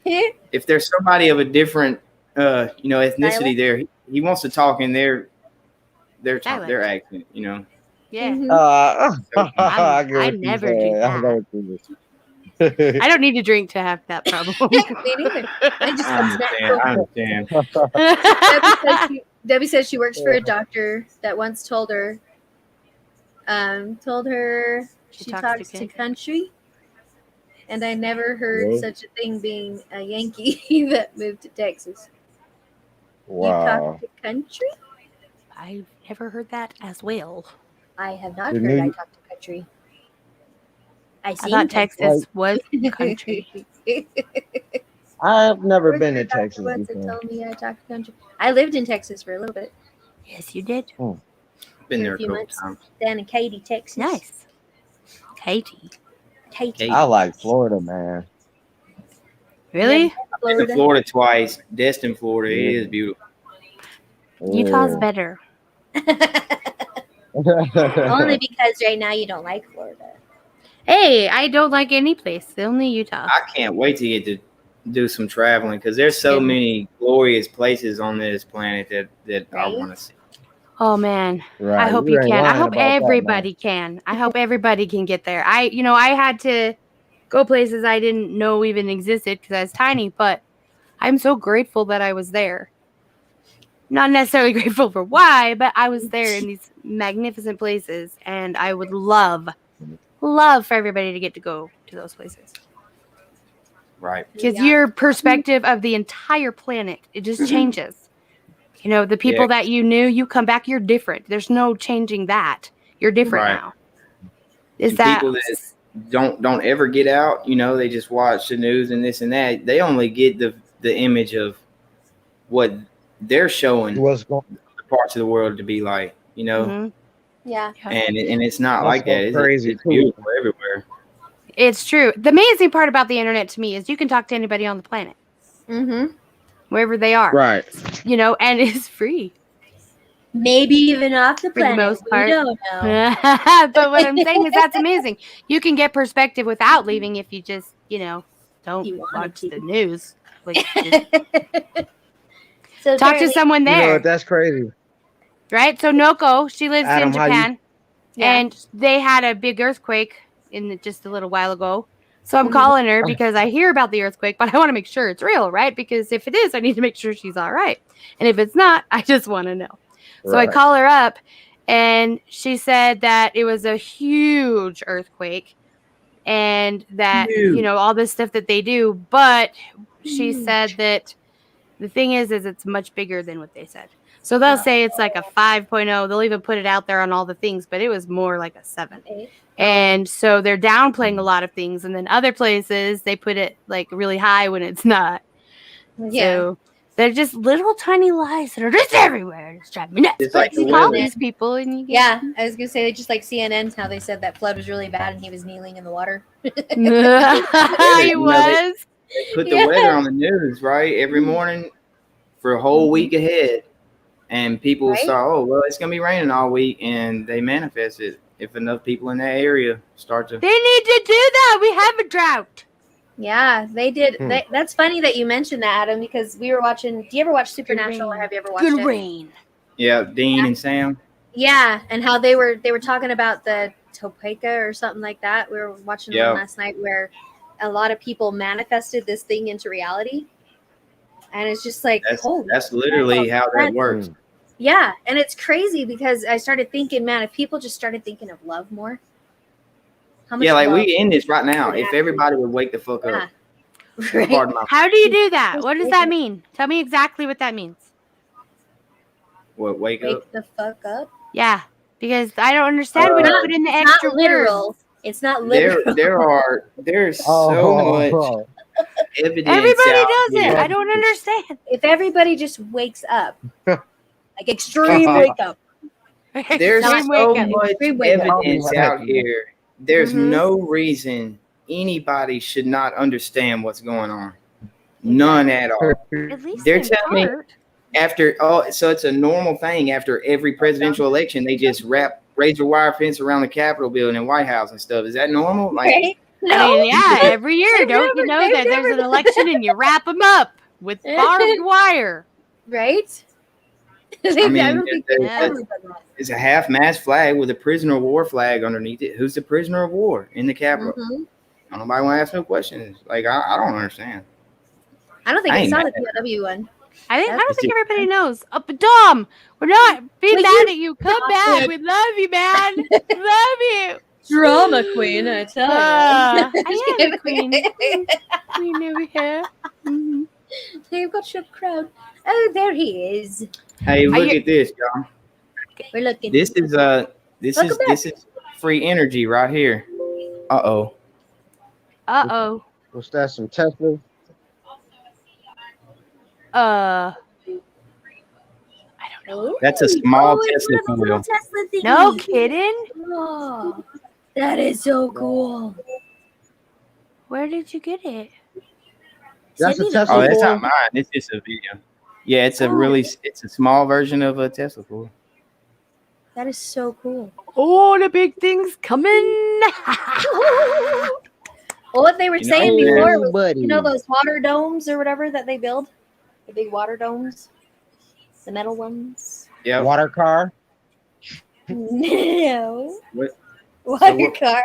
If there's somebody of a different ethnicity there, he wants to talk in their accent, you know. Yeah. I never do that. I don't need to drink to have that problem. Me neither. I understand. Debbie says she works for a doctor that once told her she talks to country, and I never heard such a thing being a Yankee that moved to Texas. Wow. You talk to country? I've never heard that as well. I have not heard I talk to country. I thought Texas was country. I've never been to Texas before. before. Told me I talk to country. I lived in Texas for a little bit. Yes, you did. Been there a few couple months. times. Down in Katy, Texas. Nice. Katy. I like Florida, man. Really? I've been to Florida twice. Destin, Florida. It is beautiful. Utah's better. Only because right now you don't like Florida. Hey, I don't like any place. Only Utah. I can't wait to get to do some traveling because there's so many glorious places on this planet that I want to see. Oh man, Right. I hope you can. I hope everybody can. I hope everybody can get there. I had to go places I didn't know even existed because I was tiny, but I'm so grateful that I was there. Not necessarily grateful for why, but I was there in these magnificent places, and I would love for everybody to get to go to those places. Right. Because your perspective of the entire planet, it just changes. You know, the people that you knew, you come back, you're different. There's no changing that. You're different now. Is that people that don't ever get out, you know, they just watch the news and this and that. They only get the image of what they're showing the parts of the world to be like, you know. Mm-hmm. Yeah. And it's not like that. It's beautiful everywhere. It's true. The amazing part about the internet to me is you can talk to anybody on the planet. Mm-hmm. Wherever they are. Right. You know, and it's free. Maybe even off the planet. For the most part. We don't know. But what I'm saying is that's amazing. You can get perspective without leaving if you just, don't watch the news. Like, so talk to someone there. You know, that's crazy. Right? So Noko, she lives in Japan. Yeah. And they had a big earthquake just a little while ago. So I'm calling her because I hear about the earthquake, but I want to make sure it's real, right? Because if it is, I need to make sure she's all right. And if it's not, I just want to know. So I call her up, and she said that it was a huge earthquake and that, all this stuff that they do. But she said that the thing is it's much bigger than what they said. So they'll say it's like a 5.0. They'll even put it out there on all the things, but it was more like a 7. And so they're downplaying a lot of things. And then other places, they put it like really high when it's not. Yeah. So they're just little tiny lies that are just everywhere. It's driving me nuts. It's like you call these people and you I was going to say, just like CNN, how they said that flood was really bad and he was kneeling in the water. He was. They put the weather on the news, right? Every morning for a whole week ahead. And people saw, oh, well, it's going to be raining all week. And they manifest it if enough people in that area start to. They need to do that. We have a drought. Yeah, they did. That's funny that you mentioned that, Adam, because we were watching. Do you ever watch Supernatural, or have you ever watched it? Good rain. Yeah, Dean and Sam. Yeah, and how they were talking about the Topeka or something like that. We were watching one last night where a lot of people manifested this thing into reality, and it's just like, that's literally how that works. Yeah, and it's crazy because I started thinking, man, if people just started thinking of love more. Like we in this right now. If everybody would wake the fuck up. Right. How do you do that? What does that mean? Tell me exactly what that means. What, wake up? Wake the fuck up? Yeah, because I don't understand when you put in the extra literal. words. It's not literal. There's so much evidence. Everybody does it. I don't understand. If everybody just wakes up, like extreme wake up. There's so much evidence out here. There's no reason anybody should not understand what's going on. None at all. At least They're in telling me part. so it's a normal thing after every presidential election. They just wrap razor wire fence around the Capitol building and White House and stuff. Is that normal? Like, Right? I mean, yeah, every year, They've don't you never- know they've that there's never an done election and you wrap them up with barbed wire? Right? I mean, Yeah. it's a half-mast flag with a prisoner of war flag underneath it. Who's the prisoner of war in the Capitol? Nobody want to ask no questions. Like, I don't understand. I don't think I it's ain't not mad the POW one. I don't It's think just- everybody knows. But Dom, we're not being Well, mad you at you. Come stop back. it. We love you, man. Love you. Drama queen, I tell you. I am the queen. Queen over here. Mhm. They've got your crowd. Oh, there he is. Hey, Are look you- at this, y'all. We're looking. This is Welcome back. this is free energy right here. Uh-oh. Uh-oh. What's that? Some Tesla? Oh, That's a small it's Tesla one of those little coil. Tesla thingies. No kidding? Oh, that is so cool. Where did you get it? That's Send a me the- Tesla Oh, that's coil? not mine. It's just a video. Yeah, it's a small version of a Tesla coil. That is so cool. Oh, the big thing's coming. Well, what they were You know, saying man. before was, Buddy. you know, those water domes or whatever that they build? The big water domes? The metal ones? Yeah. Water car? No. What? Water what- car?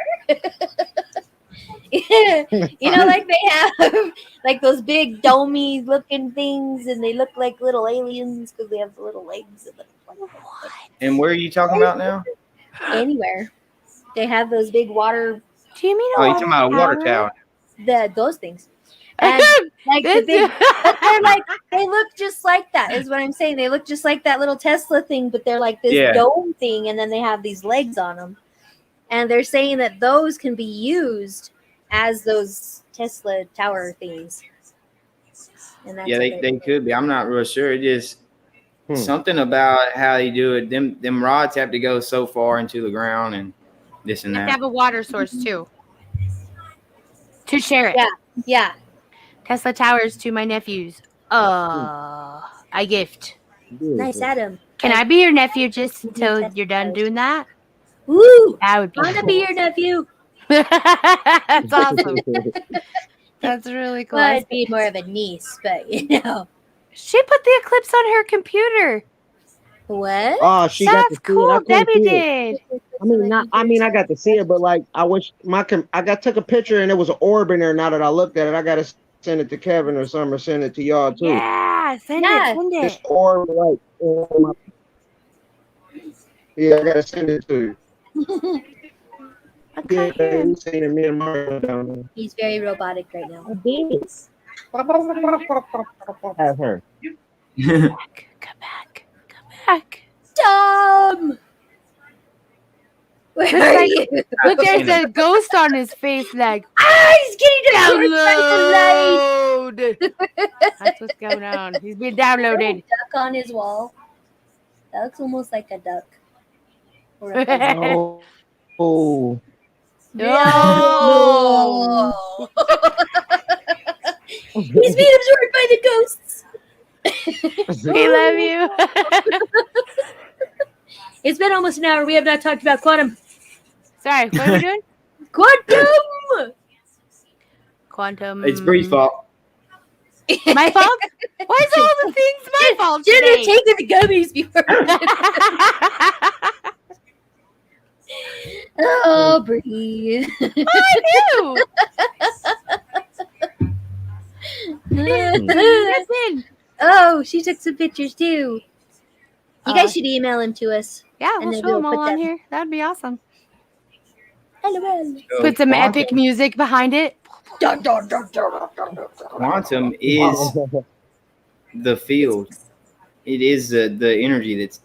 Yeah. You know, like they have like those big domey looking things and they look like little aliens because they have the little legs. And And where are you talking about now? anywhere. They have those big water, Do you mean Oh, you're talking about a water tower. those things. And like the big, but they're like, they look just like that, is what I'm saying. They look just like that little Tesla thing, but they're like this Yeah. dome thing, and then they have these legs on them. And they're saying that those can be used as those Tesla tower things. And that's Yeah, what they could be. I'm not real sure. It just Hmm. something about how they do it. Them rods have to go so far into the ground and this and You have to that. have a water source too. To share it. Yeah. Tesla towers to my nephews. I gift. Nice, Adam. Can I be your nephew just until you're done doing that? Woo! That would be. I want to be your nephew. That's awesome. That's really cool. Well, I'd be more of a niece, but you know. She put the eclipse on her computer. What? Oh, she got to That's see it. cool. I couldn't Debbie see it. did. I got to see it, but like I wish took a picture and there was an orb in there. Now that I looked at it, I gotta send it to Kevin or something, or send it to y'all too. Yeah, send Yeah. it. Send This it. orb, like, yeah, I gotta send it to you. I Yeah, can't hear him. you seen it, me and Mario down there. He's very robotic right now. Have her. Come back. Come back. Tom! Where Looks are like- you? Look, there's a ghost on his face. Like, He's getting download. download. That's what's going on. He's being downloaded. Duck on his wall. That looks almost like a duck. Or a pheasant. Oh, oh. No. He's being absorbed by the ghosts. We love you. It's been almost an hour. We have not talked about quantum. Sorry, what are we doing? Quantum! Quantum. It's Bree's fault. My fault? Why is all the things my fault Should have today? taken the gummies before. Oh, Bree. I knew. Listen. Oh, she took some pictures too. You Uh, guys should email them to us. Yeah, And we'll then show them we'll all put on them- here. That'd be awesome. LOL. So Put some quantum- epic music behind it. Quantum is the field. It is the energy that's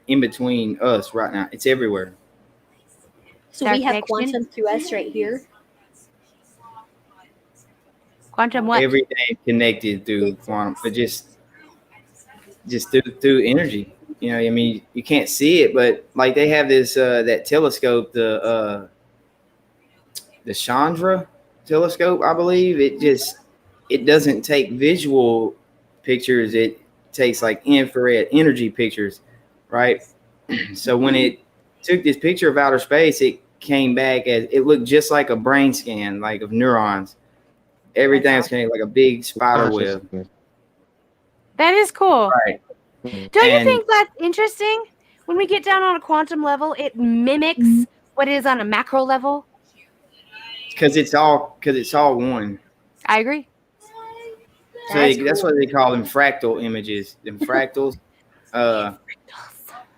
in between us right now. It's everywhere. So Dark we have fiction. quantum through us right here. Quantum what? Everything connected through quantum, but just through energy. You know, I mean, you can't see it, but like they have this that telescope, the Chandra telescope, I believe. It doesn't take visual pictures. It takes like infrared energy pictures, right? So when it took this picture of outer space, it came back as it looked just like a brain scan, like of neurons. Everything was kind of like a big spider web. That is cool. Right. Don't you think that's interesting? When we get down on a quantum level, it mimics what is on a macro level. Because it's all one. I agree. So that's what they call them fractal images. Them fractals.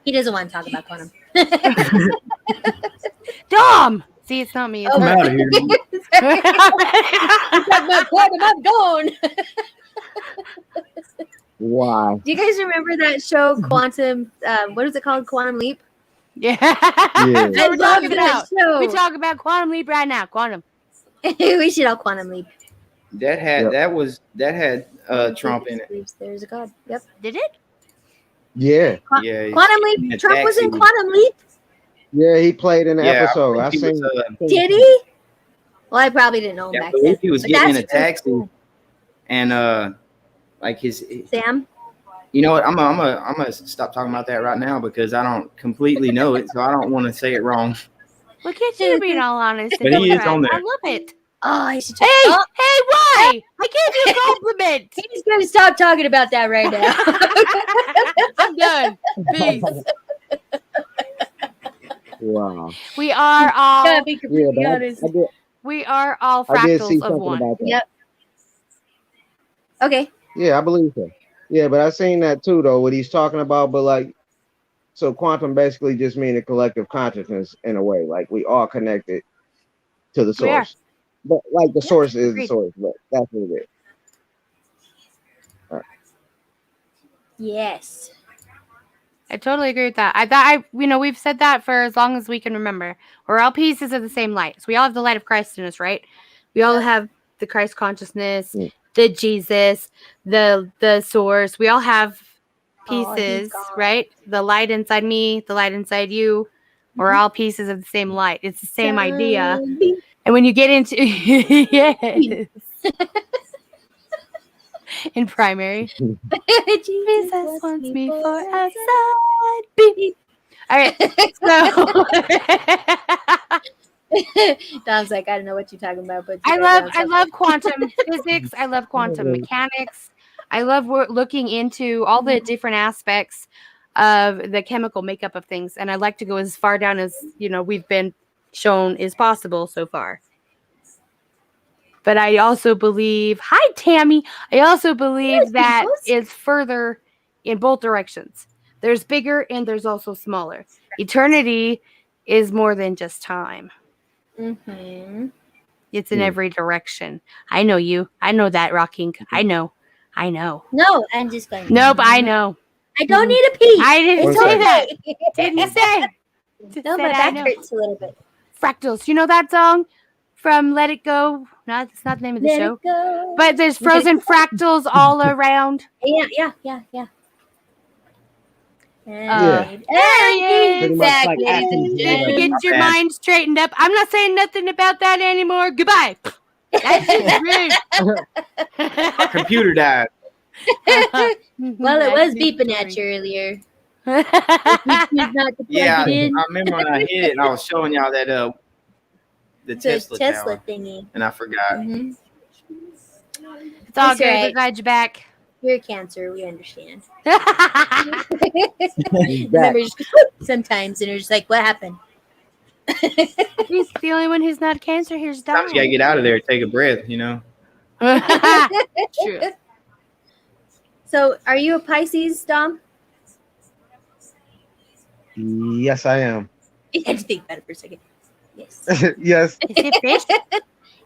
He doesn't want to talk about quantum. Dom! See, it's not me. It's I'm out of here. I'm gone. Why? Do you guys remember that show, Quantum? What is it called? Quantum Leap? Yeah. Yeah. I love that show. We talk about Quantum Leap right now. Quantum. We should all Quantum Leap. That had Trump in it. There's a God. Yep. Did it? Yeah. Yeah. Quantum Leap. Trump was in Quantum Leap. Yeah, he played in the episode. I seen. Did he? Well, I probably didn't know him back then. He was getting in a taxi, and like his Sam. You know what? I'm gonna stop talking about that right now because I don't completely know it, so I don't want to say it wrong. Look at you being all honest. But he is on there. I love it. Oh, I should. Hey, why? I gave you a compliment. He's gonna stop talking about that right now. I'm done. Peace. Wow. We are all. Yeah, be completely honest. We are all I did see fractals of something one. about that. Yep. Okay. Yeah, I believe so. Yeah, but I seen that too, though, what he's talking about. But like, so quantum basically just mean a collective consciousness in a way. Like we all connected to the source. But like the source is the source, but that's what it is. All right. Yes. I totally agree with that. We've said that for as long as we can remember. We're all pieces of the same light. So we all have the light of Christ in us, right? We all have the Christ consciousness, the Jesus, the source. We all have pieces, right? The light inside me, the light inside you. We're all pieces of the same light. It's the same idea. And when you get into yes. In primary. Jesus wants me for a side. Beep. All right. So Dom's like, I don't know what you're talking about, but I love quantum physics. I love quantum mechanics. I love looking into all the different aspects of the chemical makeup of things, and I like to go as far down as we've been shown is possible so far. But I also believe, hi Tammy. I also believe that it's further in both directions. There's bigger and there's also smaller. Eternity is more than just time. Mm-hmm. It's in every direction. I know you. I know that, Rocking. I know. No, I'm just going. Nope, I know. I don't need a pee. I didn't say that. Didn't say. No, my back hurts a little bit. Fractals. You know that song from Let It Go? No, that's not the name of the show. Go. But there's frozen fractals all around. Yeah. Exactly. Get your mind straightened up. I'm not saying nothing about that anymore. Goodbye. That's just rude. Our computer died. Well, it was beeping at you earlier. Yeah, I remember when I hit it and I was showing y'all that the Tesla tower, thingy, and I forgot. Mm-hmm. It's all good. Right. We're glad you're back. You're a Cancer. We understand. Remember, sometimes, and you're just like, what happened? He's the only one who's not Cancer. Here's Dom. Sometimes you gotta get out of there, take a breath, True. So, are you a Pisces, Dom? Yes, I am. You had to think about it for a second. Yes. Yes. Is it fish?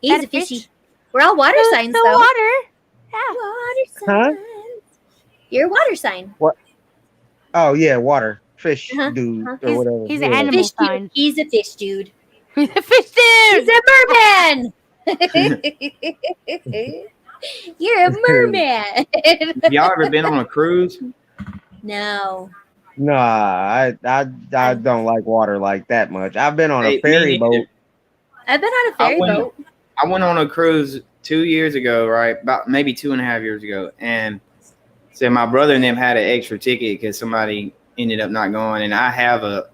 He's a fishy. We're all water signs, the though. Water. Yeah. Water signs. You're a water sign. What? Oh yeah, water. Fish dude or whatever. He's an animal sign. He's a fish dude. He's a fish dude. He's a merman. You're a merman. Have y'all ever been on a cruise? No. Nah, I don't like water like that much. I've been on a ferry boat. I've been on a ferry boat. I went on a cruise 2 years ago, right? About maybe 2.5 years ago, and so my brother and them had an extra ticket because somebody ended up not going, and I have a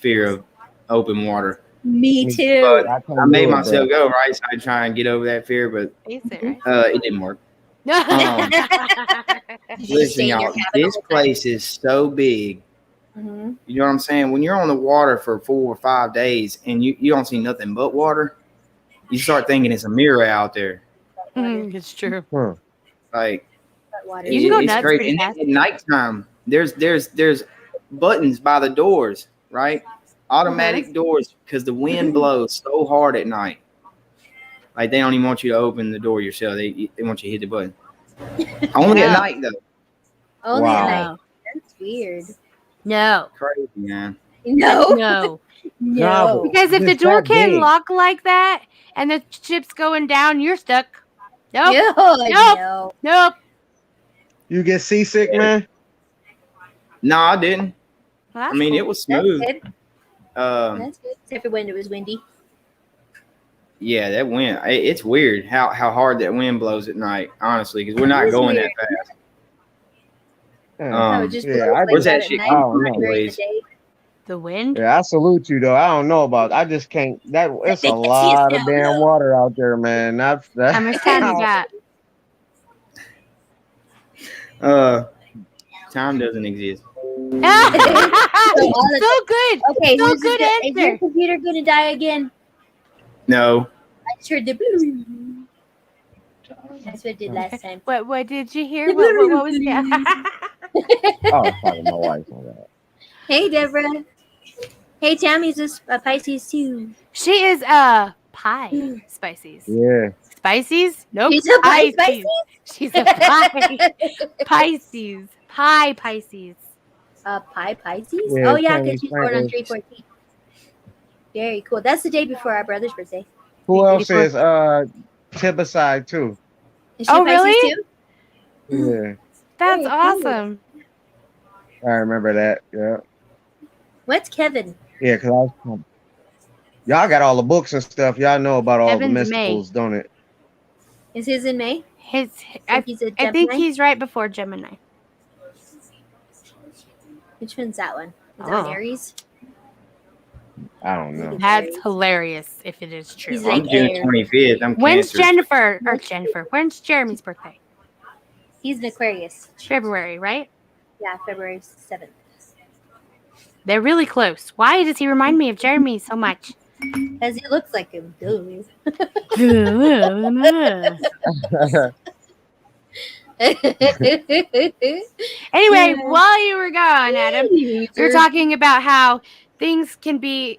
fear of open water. Me too. But I made myself go, right? So I try and get over that fear, but it didn't work. Listen, y'all, this place is so big. Mm-hmm. You know what I'm saying? When you're on the water for 4 or 5 days and you don't see nothing but water, you start thinking it's a mirror out there. It's true. Like, you can go nuts crazy. pretty And fast. at nighttime, there's buttons by the doors, right? Automatic doors, because the wind blows so hard at night. Like, they don't even want you to open the door yourself. They want you to hit the button. Only at night, though. Only at night. That's weird. No. Crazy, man. No. Because if the door can lock like that and the ship's going down, you're stuck. Nope. Nope. You get seasick, man? No, I didn't. Well, I mean, it was smooth. That's good. Except for when it was windy. Yeah, that wind. It's weird how hard that wind blows at night, honestly, because we're not going that fast. Where's that shit coming from, anyways? The wind? Yeah, I salute you, though. I don't know about I just can't. It's a lot of damn water out there, man. That's How much time you got? Time doesn't exist. So good. Okay, so good answer. Is your computer going to die again? No. I just heard the blue. That's what it did last time. What did you hear? What was that? Oh, it's probably my wife on that. Hey, Deborah. Hey, Tammy's a Pisces too. She is pie Pisces. Yeah. Pisces? Nope. She's a pie Pisces? She's a pie Pisces. Pie Pisces. Pie Pisces? Yeah, oh, yeah, because she's born on 3/14. Very cool. That's the day before our brother's birthday. Who else is Tibicide too? Is she Pisces really? too? Yeah. That's awesome. I remember that. Yeah. What's Kevin? Yeah, because y'all got all the books and stuff. Y'all know about all Kevin's the mysticals, don't it? Is his in May? I think he's right before Gemini. Which one's that one? Is that Aries? I don't know. That's hilarious if it is true. He's I'm like June Aries. 25th. When's Jennifer? When's Jeremy's birthday? He's an Aquarius. February, right? Yeah, February 7th. They're really close. Why does he remind me of Jeremy so much? Because he looks like him. Anyway, while you were gone, Adam, we were talking about how things can be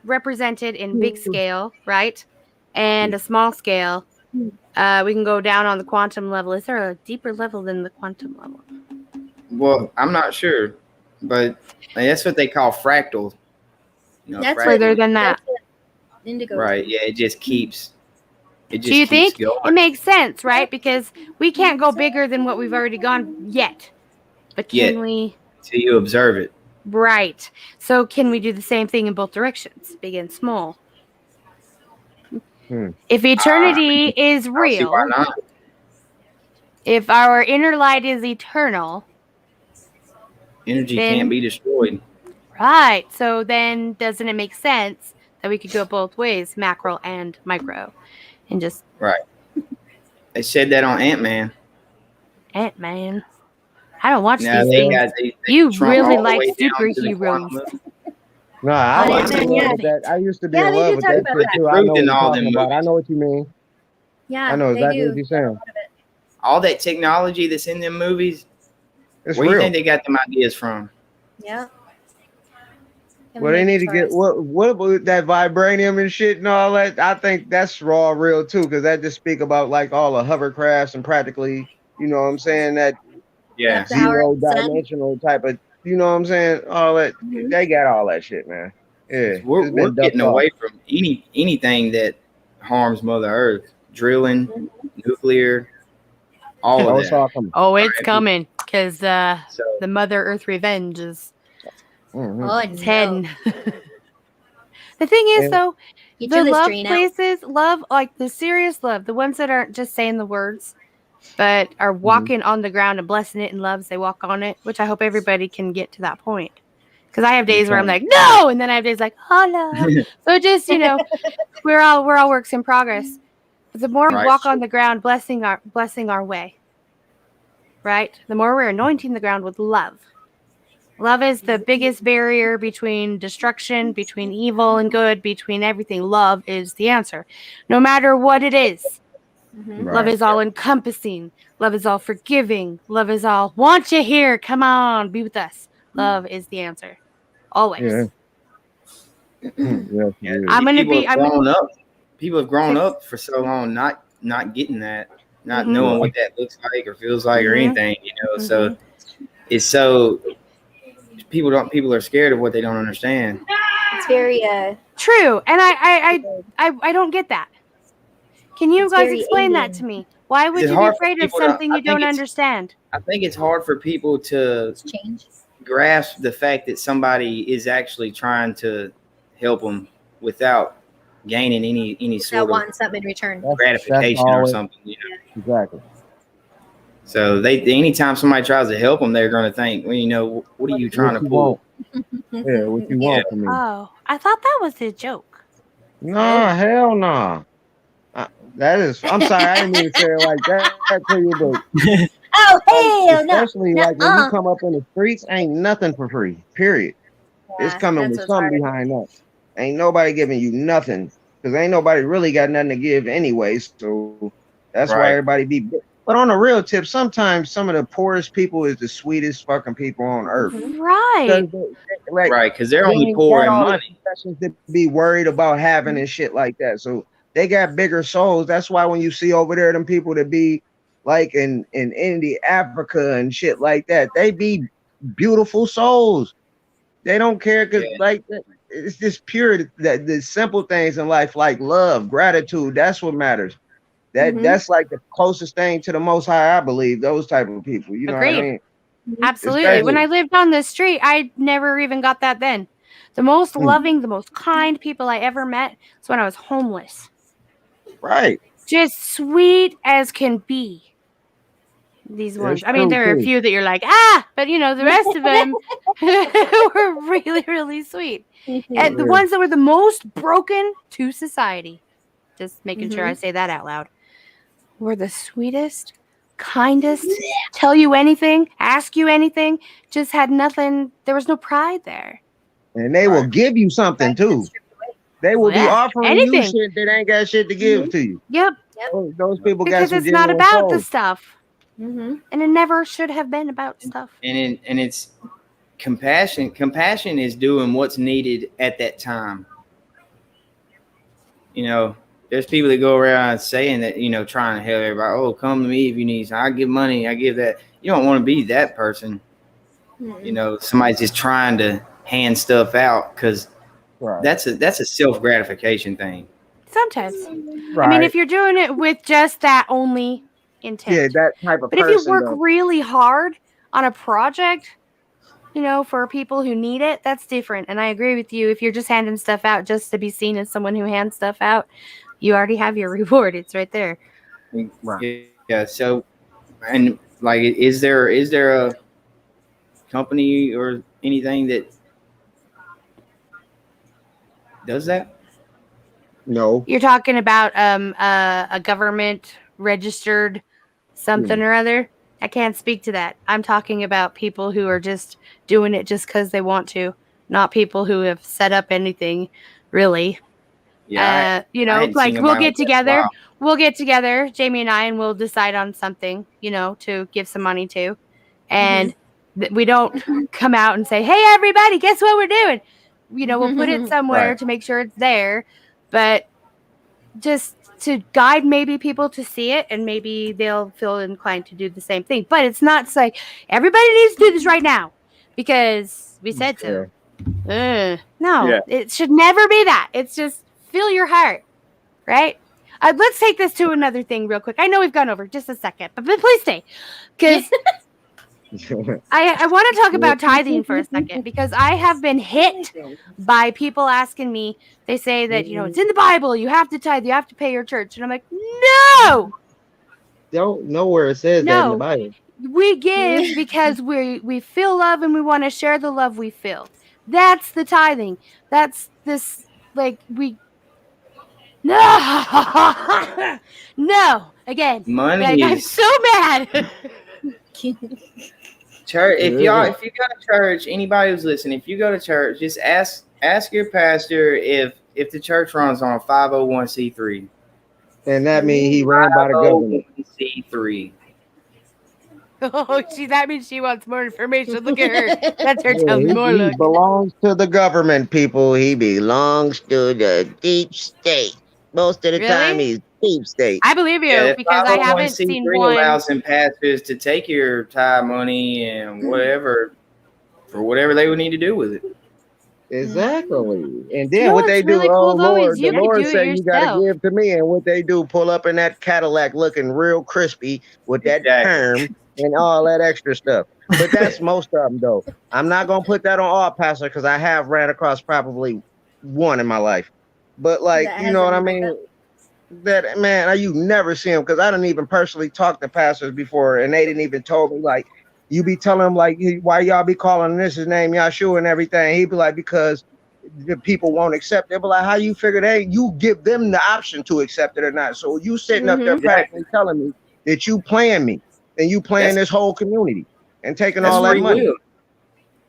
represented in big scale, right? And a small scale. We can go down on the quantum level. Is there a deeper level than the quantum level? Well, I'm not sure, but that's what they call fractal. You know, that's further than that. Indigo. Right. Yeah, it just keeps. It just Do you keeps think going. it makes sense, right? Because we can't go bigger than what we've already gone yet. But can we? Till you observe it. Right. So can we do the same thing in both directions, big and small? If eternity is real, why not? If our inner light is eternal, energy can't be destroyed. Right. So then doesn't it make sense that we could go both ways, macro and micro, and just right? They said that on Ant-Man. Ant-Man. I don't watch No, these things. You really like superheroes. No, I like that. I used to be in love with that shit too. I know what you're talking about. I know what you mean. Yeah, I know exactly what you're saying. All that technology that's in them movies, it's where do real. you think they got them ideas from? Yeah. Well, they need to get what that vibranium and shit and all that. I think that's raw real too, because that just speak about like all the hovercrafts and practically, you know what I'm saying, that zero dimensional type of, you know what I'm saying, all that. They got all that shit, man. Yeah, we're getting away from anything that harms Mother Earth. Drilling, nuclear, all of that. Oh, it's coming because the Mother Earth revenge is. Oh, it's heading. The thing is, though, The love places, love, like the serious love, the ones that aren't just saying the words, but are walking on the ground and blessing it in love as they walk on it, which I hope everybody can get to that point. Because I have days where I'm like, no, and then I have days like, oh, love. So just, we're all works in progress. But the more we walk on the ground, blessing our way, right? The more we're anointing the ground with love. Love is the biggest barrier between destruction, between evil and good, between everything. Love is the answer. No matter what it is. Love is all encompassing. Love is all forgiving. Love is all, want you here. Come on, be with us. Love is the answer. Always. Yeah. I'm going to be. People have grown up for so long not getting that, not knowing what that looks like or feels like or anything, So it's so people are scared of what they don't understand. It's very true, and I don't get that. Can you guys explain that to me? Why would you be afraid of something you don't understand? I think it's hard for people to grasp the fact that somebody is actually trying to help them without gaining any sort of want something in return, gratification or something. Exactly. So anytime somebody tries to help them, they're going to think, well, what are you trying to pull? Yeah, what you want from me? Oh, I thought that was a joke. Nah, hell nah. That is. I'm sorry, I didn't mean to say it like that to you, but oh hell no. Especially like when you come up in the streets, ain't nothing for free. Period. It's coming with something behind that. Ain't nobody giving you nothing because ain't nobody really got nothing to give anyway. So that's why everybody be. But on a real tip, sometimes some of the poorest people is the sweetest fucking people on earth. Right. Because they're only poor in money. To be worried about having and shit like that. So they got bigger souls. That's why when you see over there them people that be like in India, Africa and shit like that, they be beautiful souls. They don't care because it's just pure that the simple things in life like love, gratitude. That's what matters. That's like the closest thing to the Most High, I believe. Those type of people, you know what I mean? Absolutely. When I lived on the street, I never even got that then. The most loving, the most kind people I ever met was when I was homeless. Right. Just sweet as can be. These ones. I mean, there are a few that you're like, but the rest of them were really, really sweet. And the ones that were the most broken to society, just making sure I say that out loud, were the sweetest, kindest, tell you anything, ask you anything, just had nothing. There was no pride there. And they will give you something too. They will be offering you shit that ain't got shit to give to you. Yep. Those people because got some it's not about the souls. stuff. And it never should have been about stuff. And it's compassion. Compassion is doing what's needed at that time. There's people that go around saying that, trying to help everybody. Oh, come to me if you need something. I give money. I give that. You don't want to be that person. Somebody's just trying to hand stuff out because that's a self-gratification thing. Sometimes. I mean, if you're doing it with just that only intent. Yeah, that type of But if you work really hard on a project, for people who need it, that's different. And I agree with you. If you're just handing stuff out just to be seen as someone who hands stuff out, you already have your reward. It's right there. Right. Yeah. So, and like, is there a company or anything that does that? No. You're talking about a government registered something or other. I can't speak to that. I'm talking about people who are just doing it just because they want to, not people who have set up anything really. Yeah. Like we'll get together. We'll get together, Jamie and I, and we'll decide on something, to give some money to. And we don't come out and say, hey, everybody, guess what we're doing? We'll put it somewhere to make sure it's there. But just to guide maybe people to see it, and maybe they'll feel inclined to do the same thing. But it's not like everybody needs to do this right now because we said so. No, it should never be that. It's just feel your heart, right? Let's take this to another thing real quick. I know we've gone over just a second, but please stay. Because I want to talk about tithing for a second because I have been hit by people asking me. They say that it's in the Bible. You have to tithe. You have to pay your church, and I'm like, no, Don't know where it says that in the no. Bible. We give because we feel love and we want to share the love we feel. That's the tithing. That's this we no no again. Money I'm is so mad. church. If you go to church, anybody who's listening, if you go to church, just ask your pastor if the church runs on 501c3. And that means he ran by the government. 501c3. Oh, that means she wants more information. Look at her. That's her Yeah, telling me more. he Look. belongs to the government, people. He belongs to the deep state. Most of the time, he's deep state. I believe you Yeah, because I haven't seen 501c3 one. allows them pastors to take your tithe money and whatever for whatever they would need to do with it. Exactly. And then what they do, really cool, oh though, Lord, is you the could Lord do it say you gotta yourself. give to me. And what they do, pull up in that Cadillac looking real crispy with that perm and all that extra stuff. But that's most of them though. I'm not gonna put that on all pastors because I have ran across probably one in my life. But like, you know what I mean? That man, you never see them because I didn't even personally talk to pastors before, and they didn't even told me like you be telling them like why y'all be calling this his name Yahshua and everything. He'd be like because the people won't accept it. But like how you figure that you give them the option to accept it or not. So you sitting up there practically telling me that you playing me and you playing this whole community and taking all that money.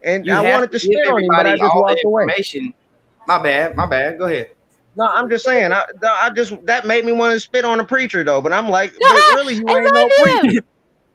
And I wanted to spit on him, but I just walked away. My bad. Go ahead. No, I'm just saying. I just that made me want to spit on a preacher though. But I'm like, but really, you ain't no preacher.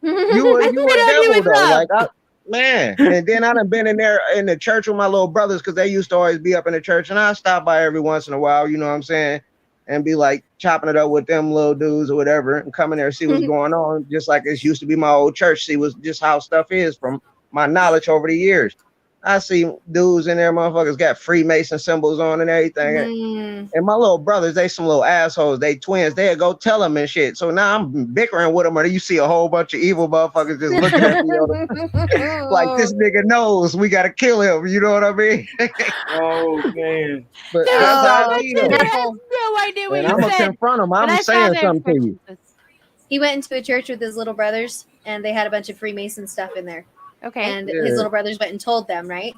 You a devil though. Like, man. And then I done been in there in the church with my little brothers because they used to always be up in the church, and I stop by every once in a while. You know what I'm saying? And be like chopping it up with them little dudes or whatever, and come in there and see what's going on. Just like it used to be my old church. See what's just how stuff is from my knowledge over the years. I see dudes in there, motherfuckers got Freemason symbols on and everything. And my little brothers, they some little assholes. They twins. They'll go tell them and shit. So now I'm bickering with them, or you see a whole bunch of evil motherfuckers just looking at me like this nigga knows we gotta kill him. You know what I mean? Oh man! But that's how I feel. No idea what and you I'm said. gonna confront him. I'm saying something to you. He went into a church with his little brothers, and they had a bunch of Freemason stuff in there. Okay. And his little brothers went and told them, right?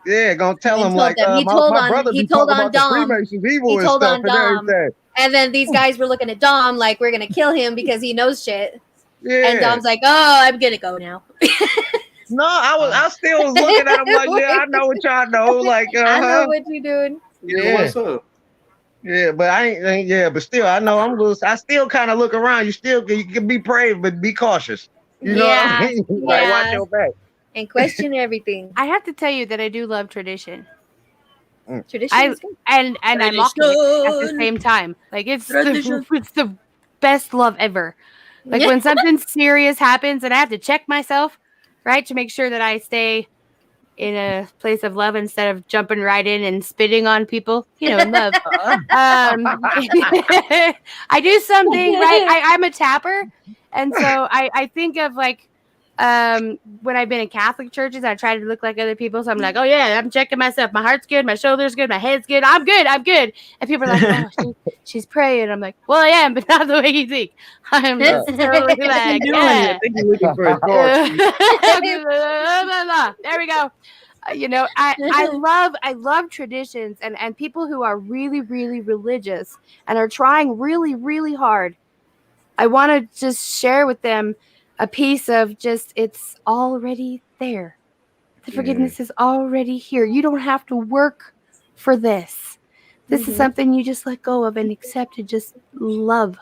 Yeah, gonna tell him like he told my brother he be told talking on about Dom. the Freemasons evil He and told stuff on Dom. and everything. And then these guys were looking at Dom like we're gonna kill him because he knows shit. Yeah. And Dom's like, "Oh, I'm gonna go now." No, I still was looking at him like, yeah, I know what y'all know. Like, I know what you're doing. Yeah, what's up? Yeah, but I ain't. Yeah, but still, I know I'm loose. I still kind of look around. You can be brave, but be cautious. You know what I mean? Like, watch your back and question everything. I have to tell you that I do love tradition. Tradition is good. And I mock it at the same time. Like it's the best love ever. Like when something serious happens and I have to check myself, right, to make sure that I stay in a place of love instead of jumping right in and spitting on people, in love. I do something right. I'm a tapper, and so I think of like when I've been in Catholic churches, I try to look like other people. So I'm like, oh yeah, I'm checking myself. My heart's good, my shoulder's good, my head's good. I'm good. And people are like, oh, she's praying. I'm like, well, I am, but not the way you think. I'm just totally like, yeah. I think you're looking for a torch. There we go. I love traditions and people who are really, really religious and are trying really, really hard. I want to just share with them a piece of just, it's already there. The forgiveness is already here. You don't have to work for this. This is something you just let go of and accept and just love.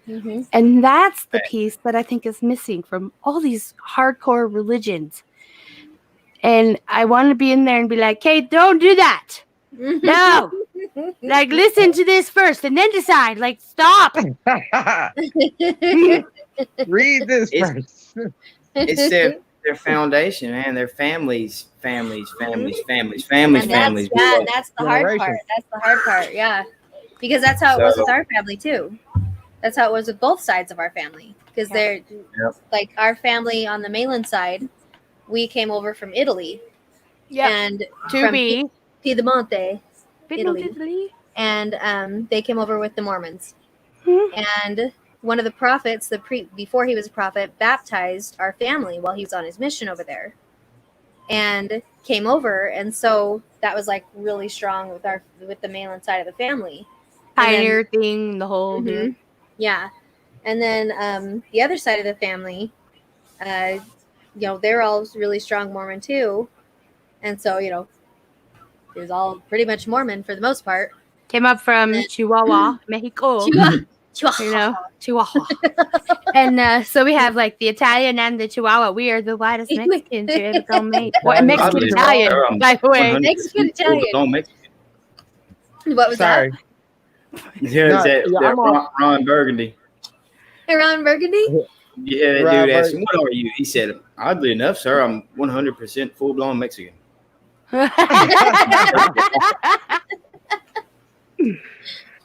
And that's the piece that I think is missing from all these hardcore religions. And I want to be in there and be like, hey, don't do that. No. Like, listen to this first and then decide. Like, stop. Read this first. It's their foundation, man. Their families. And that's the hard part. That's the hard part, yeah. Because that's how it was with our family, too. That's how it was with both sides of our family. Because they're like our family on the mainland side, we came over from Italy. Yep. And To from be. Piedemonte, Italy. Italy. And they came over with the Mormons. Hmm. And one of the prophets, before he was a prophet, baptized our family while he was on his mission over there. And came over, and so that was like really strong with the male side of the family. Pioneer thing, the whole deal. Yeah. And then the other side of the family, they're all really strong Mormon too. And so, it was all pretty much Mormon for the most part. Came up from Chihuahua, Mexico. Chihuahua. And so we have like the Italian and the Chihuahua. We are the whitest Mexicans you ever gonna meet. What Mexican Italian, by the way. Mexican Italian. What was Sorry. that? Ron Burgundy. Ron Burgundy? Yeah, that dude asked him, "What are you?" He said, "Oddly enough, sir, I'm 100% full-blown Mexican."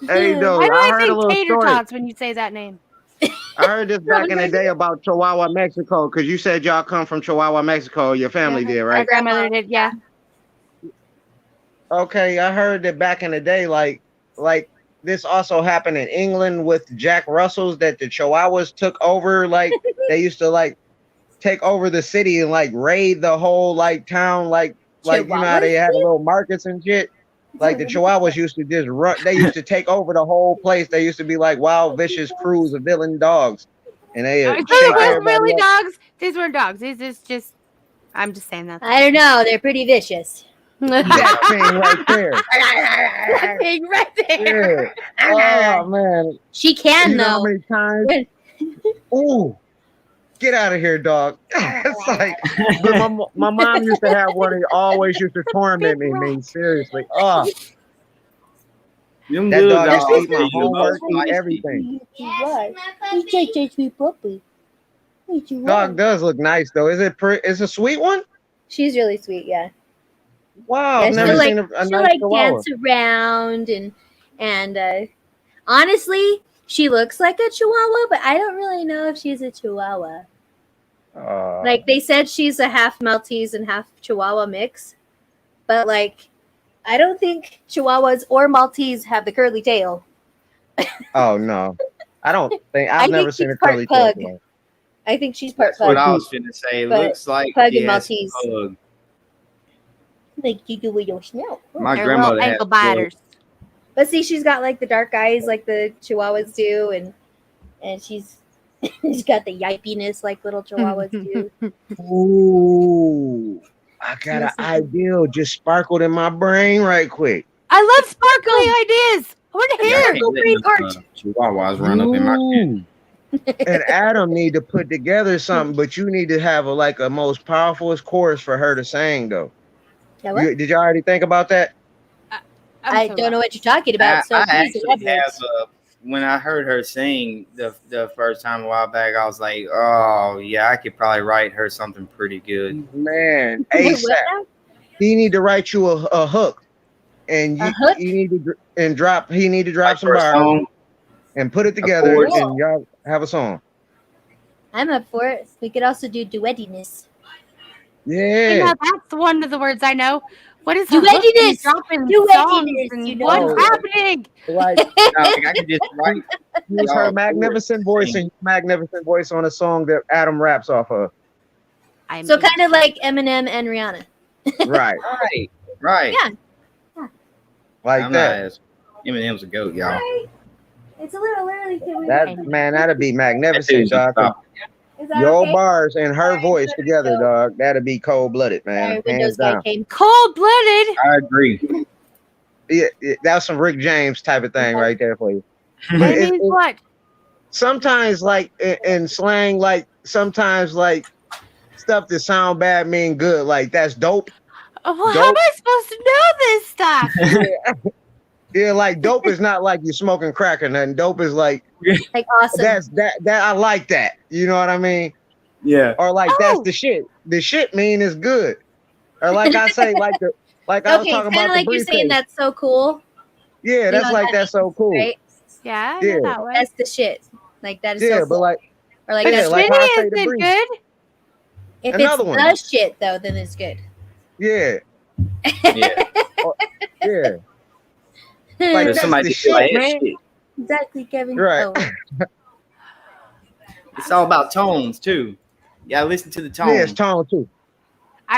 Hey, though, Why do I I heard a think little tater story. tots when you say that name? I heard this back in the day about Chihuahua, Mexico, because you said y'all come from Chihuahua, Mexico. Your family did, right? My grandmother did, yeah. Okay, I heard that back in the day, like this also happened in England with Jack Russells, that the Chihuahuas took over. Like they used to like take over the city and like raid the whole like town, like you know how they had little markets and shit. Like the Chihuahuas used to just run. They used to take over the whole place. They used to be like wild, vicious crews of villain dogs, and they These shake weren't everybody really up. dogs. These weren't dogs. These is just. I'm just saying that. I don't know. They're pretty vicious. That thing right there. That thing right there. Yeah. Oh man. She can you know though. how many times? Ooh. Get out of here, dog. It's like, but my mom used to have one and always used to torment me, man. Seriously. Oh, that dog used to eat my homework, eat everything. Dog does look nice though. Is it is a sweet one? She's really sweet, yeah. Wow, Yeah, I've never seen a she'll nice chihuahua. dance around and honestly, she looks like a chihuahua, but I don't really know if she's a chihuahua. Like they said she's a half Maltese and half Chihuahua mix, but like I don't think Chihuahuas or Maltese have the curly tail. Oh no, I don't think I've never seen a curly pug. tail. I think she's part That's pug. what I was finna say. It looks like pug and Maltese. Pug. Like you do with your snout. My They're grandmother little had ankle biters. But see, she's got like the dark eyes like the Chihuahuas do, and she's got the yipiness like little Chihuahuas do. Ooh, I got an idea just sparkled in my brain right quick. I love sparkly ideas. I want to hear. Chihuahuas run up in my kid. And Adam need to put together something, but you need to have a most powerful chorus for her to sing though. Did you already think about that? I don't know what you're talking about. So I please actually elaborate. have when I heard her sing the first time a while back, I was like, oh yeah, I could probably write her something pretty good. Man, ASAP. He need to write you a hook, and you need to drop. He need to drop some bars and put it together, and y'all have a song. I'm up for it. We could also do duettiness. Yeah, that's one of the words I know. What is duettiness? Duettiness. What's happening? Like I can just write. Use her magnificent voice and magnificent voice on a song that Adam raps off of. So kind of like Eminem and Rihanna. Right. Right. Yeah. Like that. Eminem's a goat, y'all. Right. It's a little early. That'd be magnificent, dog. Your bars and her voice together, dog. That'd be cold blooded, man. Hands down. Cold blooded. I agree. Yeah, that's some Rick James type of thing right there for you. That means what? Sometimes, like in slang, like sometimes, like stuff that sound bad mean good. Like that's dope. Well, how am I supposed to know this stuff? Yeah, like dope is not like you smoking crack or nothing. Dope is like awesome. That I like that. You know what I mean? Yeah. Or like that's the shit. The shit mean is good. Or like I say, I was talking about like the you're saying that's so cool. Yeah, that's that's so cool. Right? Yeah, yeah. That that's the shit. Like that is so cool. But like or like that's like isn't good. If Another it's one. the shit though, then it's good. Yeah. Yeah. Yeah. Like So that's somebody the just be like, shit, that man. shit. Exactly, Kevin. Right. Oh. It's all about tones too. You gotta listen to the tone. Yeah, it's tone too.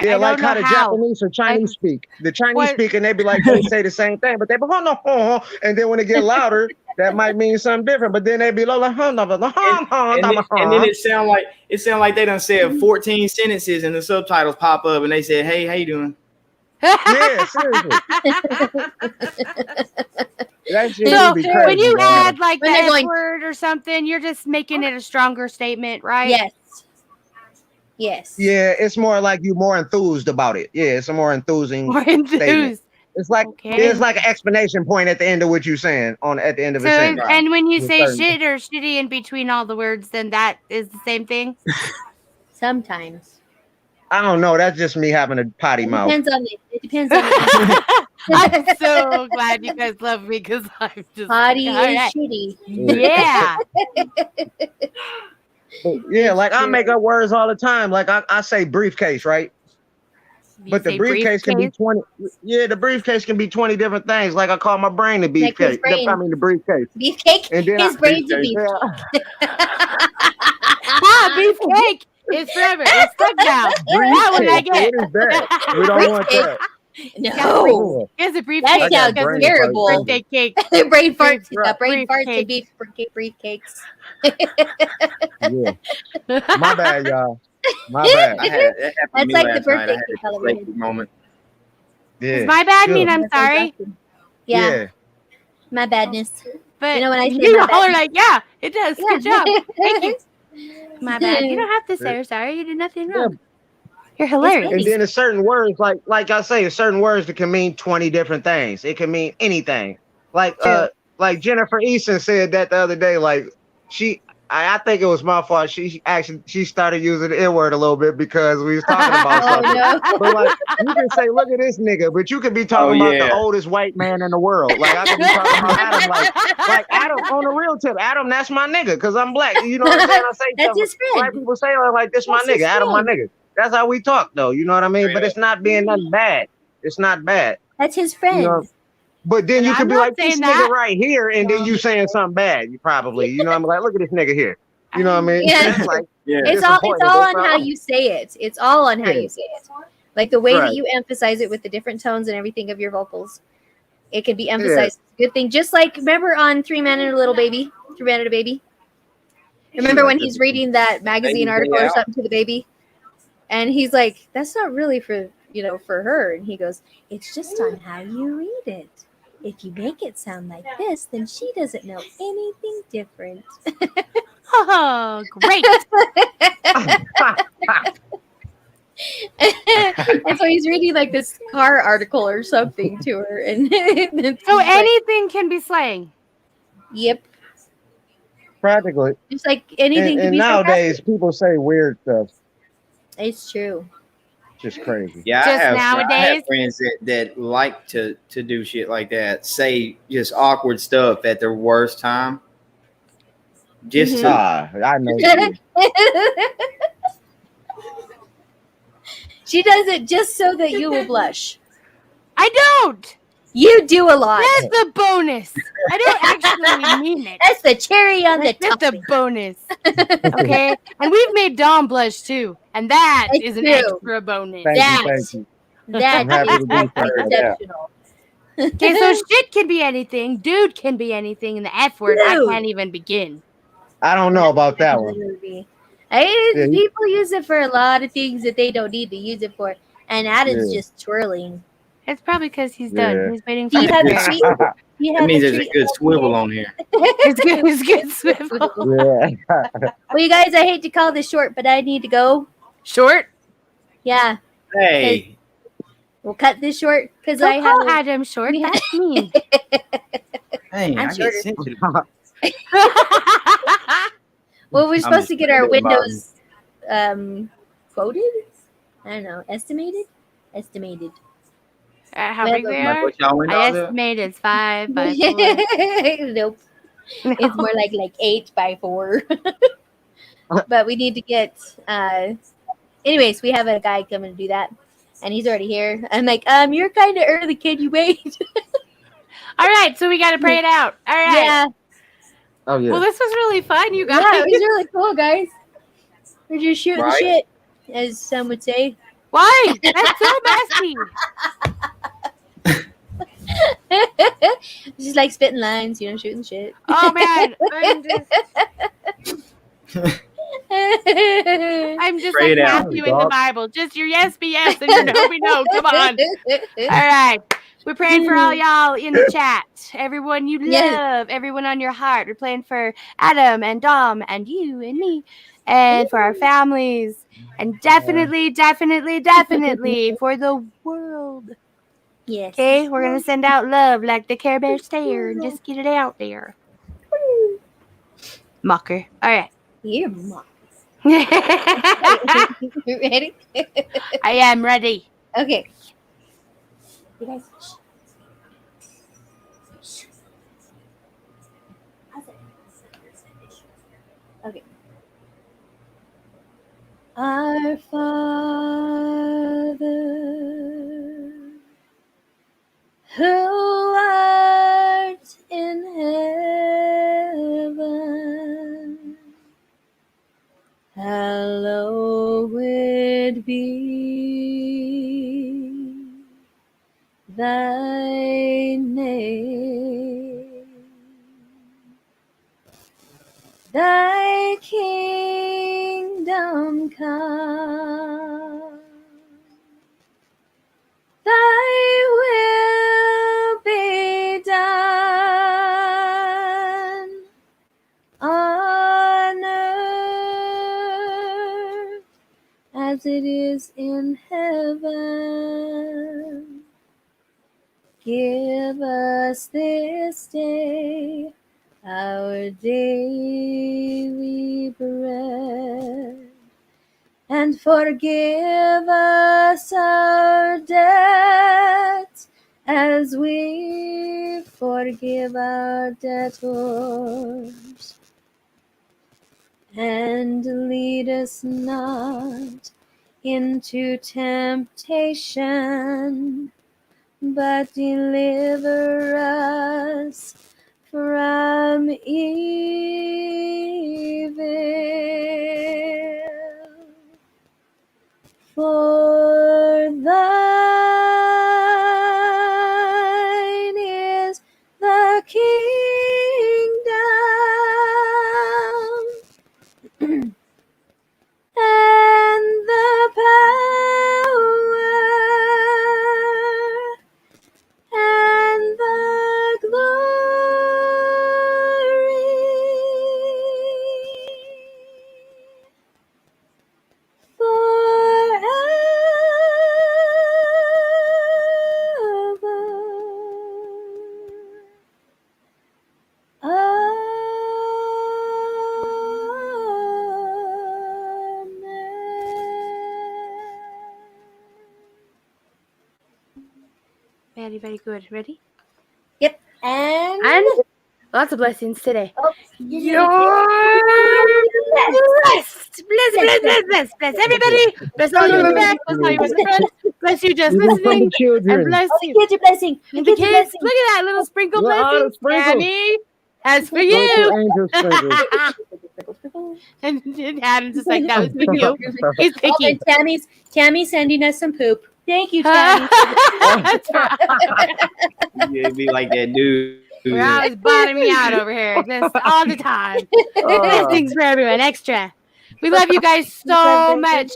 Yeah, I like don't know how the how. Japanese or Chinese speak. The Chinese What- speak and they be like they say the same thing, but they be no, and then when they get louder, that might mean something different. But then they be like And then it sound like they done said 14 sentences and the subtitles pop up and they said, "Hey, how you doing?" Yeah, seriously. That shit So do be when crazy, you man. add like the When they're F going- word or something, you're just making it a stronger statement, right? Yes. Yes. Yeah, it's more like you more enthused about it. Yeah, it's a more enthusing More statement. enthused. It's like Okay. it's like an explanation point at the end of what you're saying at the end of So a sentence. and when you With say certain- shit or shitty in between all the words, then that is the same thing. Sometimes. I don't know. That's just me having a potty It mouth. depends on it. It depends on it. I'm so glad you guys love me because I'm just Potty all is right. shitty. Yeah. But yeah, It's like I true. make up words all the time. Like I say briefcase, right? You But the say briefcase can be 20. Yeah, the briefcase can be 20 different things. Like I call my brain the Like his beefcake. brain. I mean the briefcase. Beefcake. And then His brain's a beef. Beefcake is forever. It's stuck now. That one I Briefcase. get. What is that? We don't want Briefcase? that. No. Here's a That briefcake. got sounds brain terrible. fart. Birthday cake. Brain farts. Right. Brain farts Briefcake. and beef briefcakes. Yeah. My bad, y'all. My bad. That happened to That's me like the last night. I birthday had cake a celebrated. reflective moment. Yeah. Does my bad Sure. mean I'm sorry? Yeah, my badness. But You know when I say you my all are bad- like, yeah, it does. Yeah. Good job. Thank you. My bad. You don't have to say you're sorry. You did nothing wrong. You're hilarious. And then there's certain words, like I say, there's certain words that can mean 20 different things. It can mean anything. Like True. like Jennifer Easton said that the other day. Like I think it was my fault. She started using the N word a little bit because we was talking about Oh something. no. But like you can say, look at this nigga, but you could be talking about the oldest white man in the world. Like I could be talking about Adam, like Adam on the real tip. Adam, that's my nigga, because I'm black. You know what I'm saying? I say That's something. his friend. White people say like this my That's his nigga, Adam my friend. nigga. That's how we talk though. You know what I mean? But it's not being nothing bad. It's not bad. That's his friend. You know? But then you I'm could be not like, this saying nigga that. right here, and then you saying something bad. You probably, you know, I'm like, look at this nigga here. You know what I mean? Yeah. It's like, It's all on how you say it. It's all on how you say it. Like the way that you emphasize it with the different tones and everything of your vocals. It can be emphasized. It's a good thing. Just like remember on 3 Man and a Little Baby? 3 Man and a Baby? Remember when he's reading that magazine article or something to the baby? And he's like, that's not really for for her. And he goes, it's just on how you read it. If you make it sound like this, then she doesn't know anything different. Oh, great. And so he's reading like this car article or something to her. And So anything can be slaying. Yep. practically. Just like anything can And be nowadays, people say weird stuff. It's true. Just crazy. Yeah, Just I have nowadays? friends that like to do shit like that. Say just awkward stuff at their worst time. Just to I know. She does it just so that you will blush. I don't. You do a lot. That's the bonus. I don't actually mean it. That's the cherry on the That's top. the bonus. Okay. And we've made Dom blush too. And that It's is an true. extra bonus. Thank That- you, thank you. That I'm happy is to be here. exceptional. Okay, so shit can be anything, dude can be anything, and the F word I Dude. can't even begin. I don't know about that one. Yeah, People use it for a lot of things that they don't need to use it for. And Adam's Yeah. just twirling. It's probably because he's Yeah. done. He's waiting for He the had a beer. treat. He that had means a there's a treat. good swivel on here. It's good swivel. Yeah. Well, you guys, I hate to call this short, but I need to go. Short? Yeah, Hey, we'll cut this short because Don't I have. call Adam short. we have- That's mean. hey, I'm I shorter. get sensitive. Well, we're supposed just to get our thinking about windows quoted. I don't know, estimated. How We big have they a- are? What y'all windows I up? estimate it's 5 by 4. Nope, it's more like 8 by 4. But we need to get Anyways, we have a guy coming to do that, and he's already here. I'm like, you're kind of early. Can you wait? All right, so we got to pray it out. All right. Yeah. Oh yeah. Well, this was really fun, you guys. Yeah, it was really cool, guys. We're just shooting Right. shit, as some would say. Why? That's so messy. Just like spitting lines, shooting shit. Oh man, I'm just Pray like it out. Matthew in the Bible. Just your yes be yes and your no be no. Come on. All right. We're praying for all y'all in the chat. Everyone you love, Yes. everyone on your heart. We're praying for Adam and Dom and you and me and for our families. And definitely, definitely, definitely for the world. Yes. Okay? We're going to send out love like the Care Bear stare and just get it out there. Mocker. All right. You're mom. I You ready? am ready. Okay. You guys. Okay. Our Father, who art in heaven, hallowed be thy name. Thy kingdom come, thy will be done on earth as it is in heaven. Give us this day our daily bread, and forgive us our debts as we forgive our debtors. And lead us not into temptation, but deliver us from evil. For thine is the kingdom and the power and the glory forever. Very, very good. Ready? Yep. And Lots of blessings today. oh, You're blessed. Bless everybody. Bless all you in the back. Bless all you in the front. Bless you just Even for listening. the children. And bless oh, the you. kids are blessing. And the kids, look at that little sprinkle Look at all the blessing. sprinkles. Tammy, as for Sprinkle, you. angel sprinkles. And Adam's just like, that was for you. He's Oh, picky. and Tammy's sending us some poop. Thank you, Tammy. That's right. Yeah, it'd be like that dude. We're always bottoming me out over here. Just all the time. Blessings for everyone. Extra. We love you guys so much.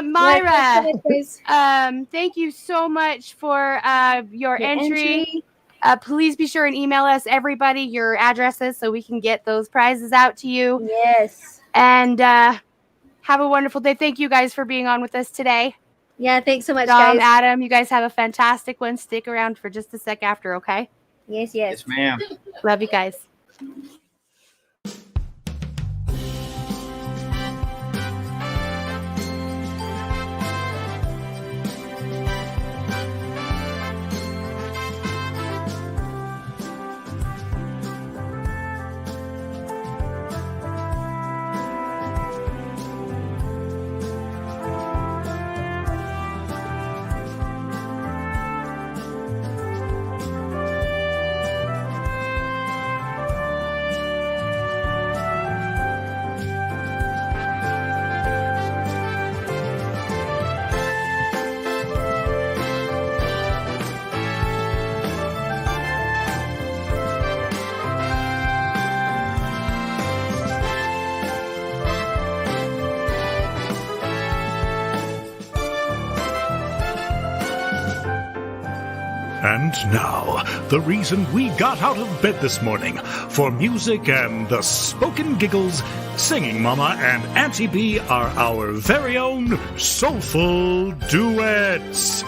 Myra, thank you so much for your entry. Please be sure and email us, everybody, your addresses so we can get those prizes out to you. Yes. And have a wonderful day. Thank you guys for being on with us today. Yeah, thanks so much, Dom, guys. Adam, you guys have a fantastic one. Stick around for just a sec after, okay? Yes. Yes, ma'am. Love you guys. And now, the reason we got out of bed this morning for music and the spoken giggles, Singing Mama and Auntie B are our very own soulful duets.